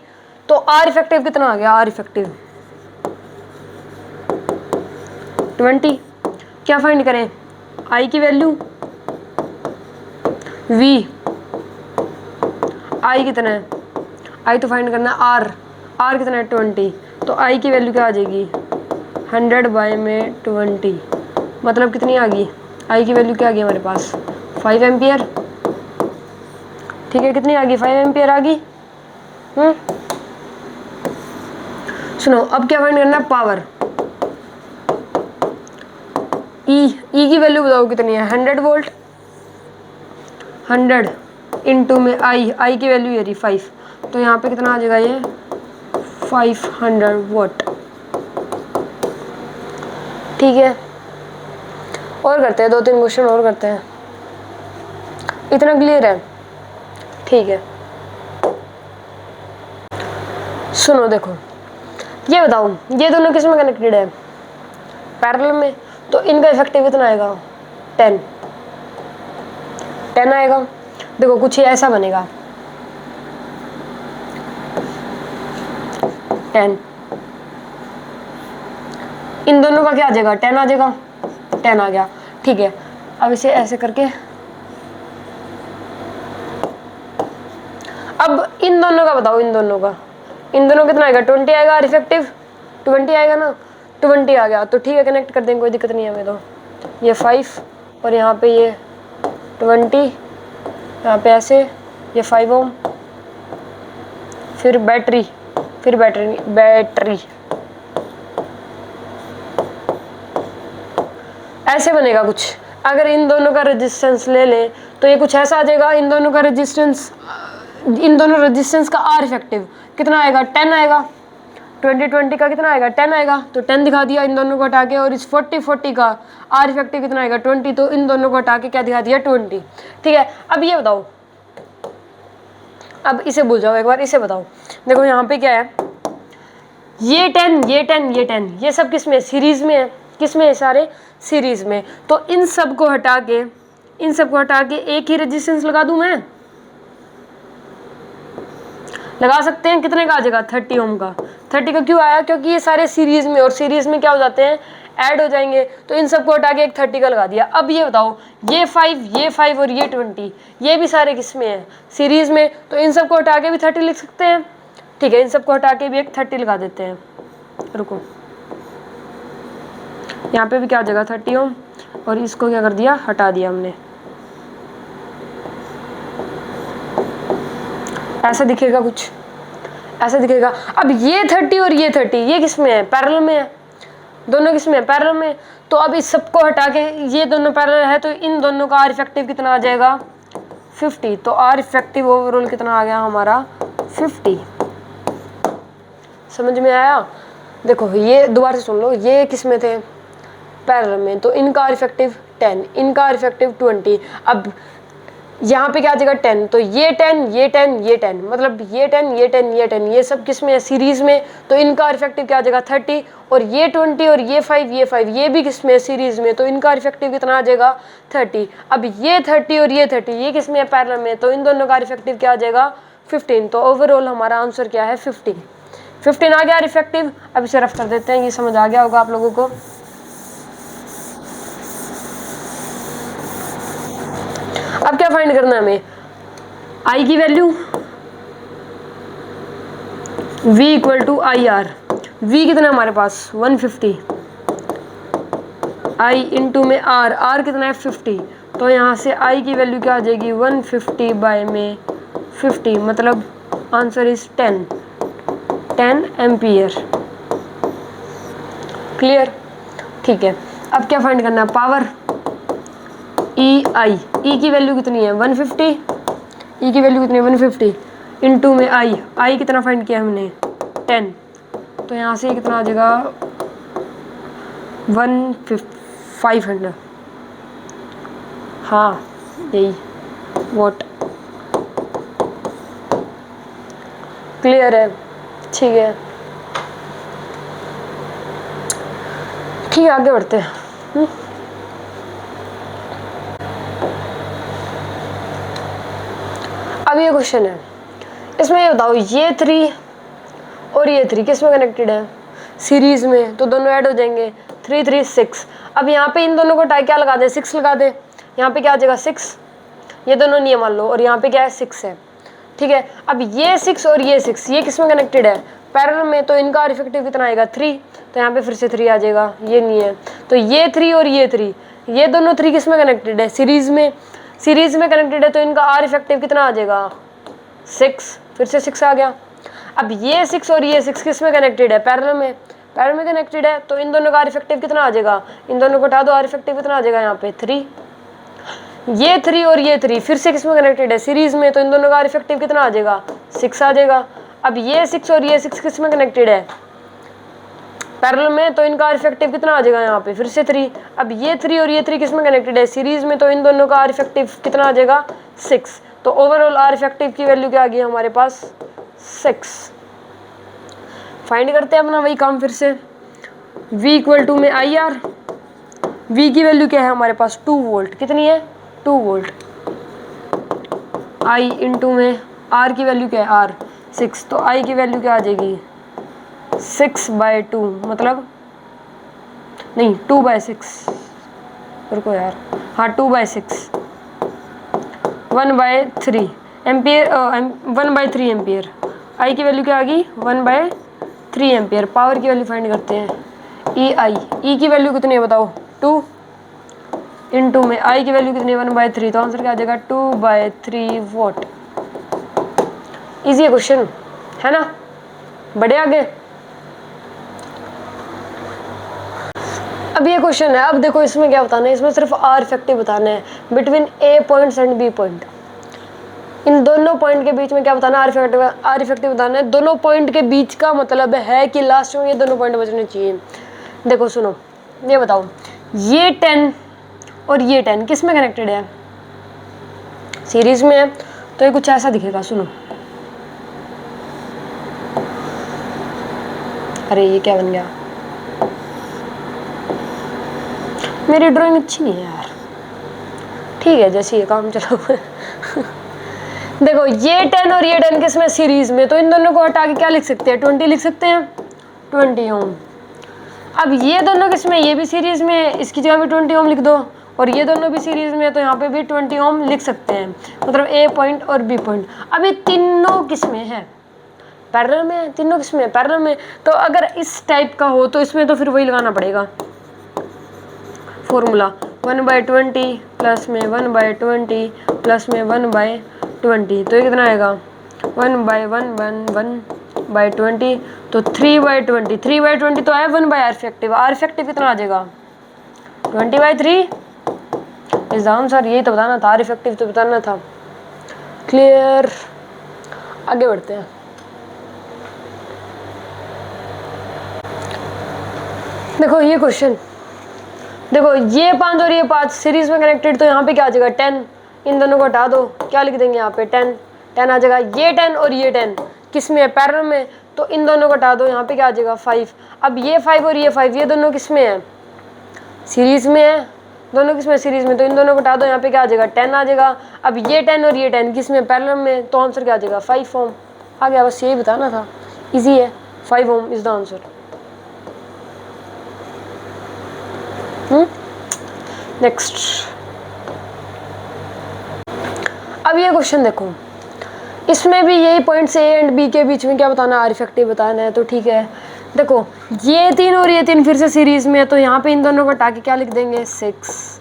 तो आर इफेक्टिव कितना आ गया, आर इफेक्टिव 20। क्या फाइंड करें, आई की वैल्यू, वी, आई कितना है, आई तो फाइंड करना है आर, आर कितना है 20, तो आई की वैल्यू क्या आ जाएगी 100 बाय में 20, मतलब कितनी आ गई, आई की वैल्यू क्या आ गई हमारे पास 5 एम्पियर। ठीक है, कितनी आ गई 5 एम्पियर आ गई। सुनो अब क्या फाइंड करना है, पावर। ई की वैल्यू बताओ कितनी है 100 वोल्ट, 100 इंटू में आई की वैल्यू ये रही 5, तो यहाँ पे कितना आ जाएगा ये 500 वोट। ठीक है, और करते हैं 2-3 क्वेश्चन और करते हैं। इतना क्लियर है? ठीक है, सुनो देखो ये बताओ, ये दोनों किस में कनेक्टेड है, पैरेलल में, तो इनका इफेक्टिव कितना आएगा 10 आएगा। देखो कुछ ही ऐसा बनेगा 10, इन दोनों का क्या आ जाएगा 10 आ जाएगा, 10 आ गया। ठीक है, अब इसे ऐसे करके, अब इन दोनों का बताओ, इन दोनों कितना आएगा 20 आएगा आर इफेक्टिव, 20 आएगा ना, 20 आ गया तो ठीक है, कनेक्ट कर देंगे, कोई दिक्कत नहीं है हमें। तो ये 5 और यहाँ पे ये 20, यहाँ पे ऐसे ये 5 ओम, फिर बैटरी ऐसे बनेगा कुछ। अगर इन दोनों का रेजिस्टेंस ले लें तो ये कुछ ऐसा आ जाएगा। इन दोनों रेजिस्टेंस का आर इफेक्टिव कितना आएगा, 10 आएगा। 20 का कितना आएगा, 10 आएगा, तो 10 दिखा दिया इन दोनों को हटा के। और इस 40 का आर इफेक्टिव कितना आएगा, 20, तो इन दोनों को हटा के क्या दिखा दिया, 20। ठीक है, अब ये बताओ, अब इसे भूल जाओ, एक बार इसे बताओ। देखो यहाँ पे क्या है, ये 10 ये सब किस में, सीरीज में है। किस में है, सारे सीरीज में। तो इन सब को हटा के एक ही रेजिस्टेंस लगा दूं मैं, लगा सकते हैं। कितने का आ जाएगा, 30 ओम का। 30 का क्यों आया, क्योंकि ये सारे सीरीज में, और सीरीज में क्या हो जाते हैं, ऐड हो जाएंगे। तो इन सबको हटा के एक 30 का लगा दिया। अब ये बताओ, ये 5 और ये 20 ये भी सारे किस में है, सीरीज में। तो इन सबको हटा के भी 30 लिख सकते हैं। ठीक है, इन सबको हटा के भी एक 30 लगा देते हैं। रुको, यहाँ पे भी क्या हो जाएगा, 30 ओम, और इसको क्या कर दिया, हटा दिया हमने। ऐसा दिखेगा कुछ, ऐसा दिखेगा। अब ये 30 और ये 30 ये किस में है, पैरेलल में है। दोनों किस में है, पैरेलल में। तो अब इस सबको हटा के ये दोनों पैरेलल है, तो इन दोनों का आर इफेक्टिव कितना आ जाएगा, 50। तो आर इफेक्टिव ओवरऑल कितना आ गया हमारा, 50। समझ में आया। देखो ये दोबारा से सुन लो, ये किस में थे, पैरेलल में। तो इनका आर इफेक्टिव 10, इनका आर इफेक्टिव 20। अब यहाँ पे क्या आ जाएगा, 10। तो ये 10 मतलब ये सब किस में है, सीरीज में। तो इनका इफेक्टिव क्या आ जाएगा, 30। और ये 20 और ये 5 ये भी किस में है, सीरीज में। तो इनका इफेक्टिव कितना आ जाएगा, 30। अब ये 30 और ये 30 ये किस में है, पैरेलल में। तो इन दोनों का इफेक्टिव क्या आ जाएगा, 15। तो ओवरऑल हमारा आंसर क्या है, 15 आ गया इफेक्टिव। अब इसे रफ कर देते हैं, ये समझ आ गया होगा आप लोगों को। अब क्या फाइंड करना है हमें, आई की value, V equal to I R. V कितना हमारे पास, 150, आई इंटू में आर कितना है, 50। तो यहाँ से आई की वैल्यू क्या आ जाएगी, 150 बाय में 50, मतलब आंसर इज 10 एम्पियर। क्लियर, ठीक है। अब क्या फाइंड करना है, पावर, ई की वैल्यू कितनी है, 150, ई की वैल्यू कितनी है, 150 इंटू में आई कितना फाइंड किया हमने, 10। तो यहाँ से कितना आ जाएगा, 500। हाँ यही वॉट। क्लियर है, ठीक है। ठीक है, आगे बढ़ते हैं। अब ये क्वेश्चन है, इसमें ये बताओ, ये 3 और ये 3 किस में कनेक्टेड है, सीरीज में। तो दोनों ऐड हो जाएंगे, 3 3 6। अब यहाँ पे इन दोनों को क्या लगा दे, 6 लगा दे। यहाँ पे क्या आ जाएगा, 6, ये दोनों नहीं है मान लो, और यहाँ पे क्या है, 6 है। ठीक है, अब ये 6 और ये 6 ये किस में कनेक्टेड है, पैरेलल में। तो इनका इफेक्टिव कितना आएगा, 3। तो यहाँ पे फिर से 3 आ जाएगा, ये नहीं है। तो ये 3 और ये 3 ये दोनों 3 किस में कनेक्टेड है, सीरीज में। सीरीज में कनेक्टेड है, तो इनका आर इफेक्टिव कितना आ जाएगा, 6। फिर से 6 आ गया। अब ये 6 और ये 6 किस में कनेक्टेड है, पैरेलल में। पैरेलल में कनेक्टेड है, तो इन दोनों का आर इफेक्टिव कितना आ जाएगा, इन दोनों को हटा दो, आर इफेक्टिव कितना आ जाएगा यहाँ पे, 3। ये 3 और ये 3 फिर से किस में कनेक्टेड है, सीरीज में। तो इन दोनों का आर इफेक्टिव कितना आ जाएगा, 6 आ जाएगा। अब ये 6 और ये 6 किस में कनेक्टेड है, पैरेलल में। तो इनका आर इफेक्टिव कितना आ जाएगा यहाँ पे, फिर से 3। अब ये 3 और ये 3 किस में कनेक्टेड है, सीरीज में। तो इन दोनों का आर इफेक्टिव कितना आ जाएगा, 6। तो ओवरऑल आर इफेक्टिव की वैल्यू क्या आ गई हमारे पास, 6। फाइंड करते हैं अपना वही काम फिर से, V इक्वल टू में आई आर। V की वैल्यू क्या है हमारे पास, 2 वोल्ट। कितनी है, 2 वोल्ट। I इंटू में R की वैल्यू क्या है, R 6। तो I की वैल्यू क्या आ जाएगी, 6/2, मतलब नहीं 2/6, रुको यार, हाँ 2/6, 1/3 एम्पियर, 1/3 एम्पियर। I की वैल्यू क्या आ गई, 1/3 3 एम्पियर। पावर की वैल्यू फाइंड करते हैं, ई आई, ई की वैल्यू कितनी है बताओ, 2 इंटू में आई की वैल्यू कितनी है 1/3, तो आंसर क्या आ जाएगा 2/3 वॉट। इजी है क्वेश्चन, है ना। बढ़े आगे। अब ये क्वेश्चन है, अब देखो इसमें क्या बताना है, इसमें सिर्फ आर इफेक्टिव बताना है between A points and B point. इन दोनों पॉइंट के बीच में क्या बताना है, आर इफेक्टिव बताना है। दोनों पॉइंट के बीच का मतलब है कि लास्ट में ये दोनों पॉइंट बचने चाहिए। देखो सुनो, ये बताओ, ये 10 और ये 10 किस में कनेक्टेड है, सीरीज में है, तो ये कुछ ऐसा दिखेगा। सुनो, अरे ये क्या बन गया, मेरी ड्राइंग अच्छी नहीं है यार, ठीक है जैसे ये काम चलो। देखो ये 10 और ये 10 किस में, सीरीज में, तो इन दोनों को हटा के क्या लिख सकते हैं, 20 लिख सकते हैं, 20 ओम। अब ये दोनों किस में, ये भी सीरीज में है, इसकी जगह भी 20 ओम लिख दो, और ये दोनों भी सीरीज में है, तो यहाँ पे भी 20 ओम लिख सकते हैं, मतलब ए पॉइंट और बी पॉइंट। अब ये तीनों किस में है, पैरेलल में है, तीनों किस में है, पैरेलल में। तो अगर इस टाइप का हो तो इसमें तो फिर वही लगाना पड़ेगा फॉर्मूला, 1/20 प्लस में 1/20 प्लस में 1/20, तो ये कितना आएगा 1/1 तो 3/20, 3/20 तो आया 1/आर इफेक्टिव। आर इफेक्टिव कितना आ जाएगा 20/3 इज द आंसर। यही तो बताना था, आर इफेक्टिव तो बताना था। क्लियर, आगे बढ़ते हैं। देखो ये क्वेश्चन, देखो ये 5 और ये 5 सीरीज में कनेक्टेड, तो यहाँ पे क्या आ जाएगा 10, इन दोनों को हटा दो, क्या लिख देंगे यहाँ पे 10 आ जाएगा। ये 10 और ये 10 किस में है, पैरेलल में, तो इन दोनों को हटा दो, यहाँ पे क्या आ जाएगा 5। अब ये 5 और ये 5 ये दोनों किस में है, सीरीज में है, दोनों किस में, सीरीज में, तो इन दोनों को हटा दो, यहाँ पे क्या आ जाएगा 10 आ जाएगा। अब ये 10 और ये 10 किस में, पैरेलल में, तो आंसर क्या आ जाएगा 5 ओम आ गया। बस यही बताना था, ईजी है, 5 ओम इज द आंसर। नेक्स्ट, अब ये क्वेश्चन देखो, इसमें भी यही पॉइंट्स ए एंड बी के बीच में क्या बताना, आर इफेक्टिव बताना है, तो ठीक है। देखो ये 3 और ये 3 फिर से सीरीज में है, तो यहाँ पे इन दोनों को हटा के क्या लिख देंगे 6।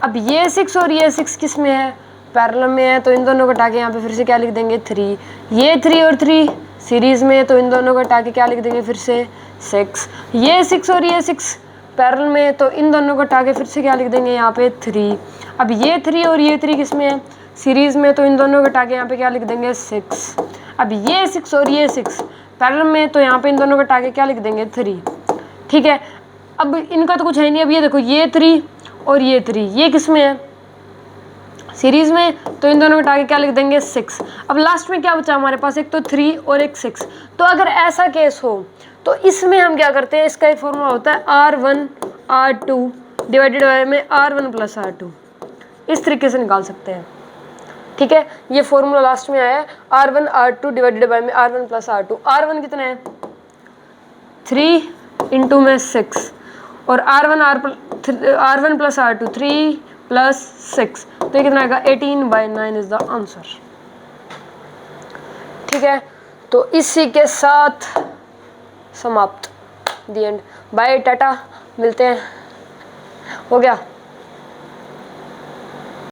अब ये 6 और ये 6 किस में है, पैरेलल में है, तो इन दोनों को हटा के यहाँ पे फिर से क्या लिख देंगे 3। ये 3 और 3 सीरीज में है, तो इन दोनों को हटा के क्या लिख देंगे फिर से 6। ये 6 और ये 6 पैरेलल में, तो इन दोनों को हटा के फिर से क्या लिख देंगे यहाँ पे 3। अब ये 3 और ये 3 किस में है, सीरीज में, तो इन दोनों को हटा के यहाँ पे क्या लिख देंगे 6। अब ये 6 और ये 6 पैरेलल में, तो यहाँ पे इन दोनों को हटा के क्या लिख देंगे 3। ठीक है, अब इनका तो कुछ है नहीं। अब ये देखो ये 3 और ये 3 ये किस में है, सीरीज में, तो इन दोनों को हटा के क्या लिख देंगे 6। अब लास्ट में क्या बचा हमारे पास, एक तो 3 और एक 6। तो अगर ऐसा केस हो तो इसमें हम क्या करते हैं, इसका एक फॉर्मूला होता है R1 R2 डिवाइडेड बाय में R1 प्लस R2, इस तरीके से निकाल सकते हैं। ठीक है, ये फॉर्मूला लास्ट में आया है, R1 R2 डिवाइडेड बाय में R1 प्लस R2। R1 कितना है 3 इंटू में 6, और R1 प्लस R2 3 प्लस 6, तो ये कितना आएगा 18/9 इज द आंसर। ठीक है, तो इसी के साथ समाप्त, दी एंड, बाय टाटा, मिलते हैं, हो गया।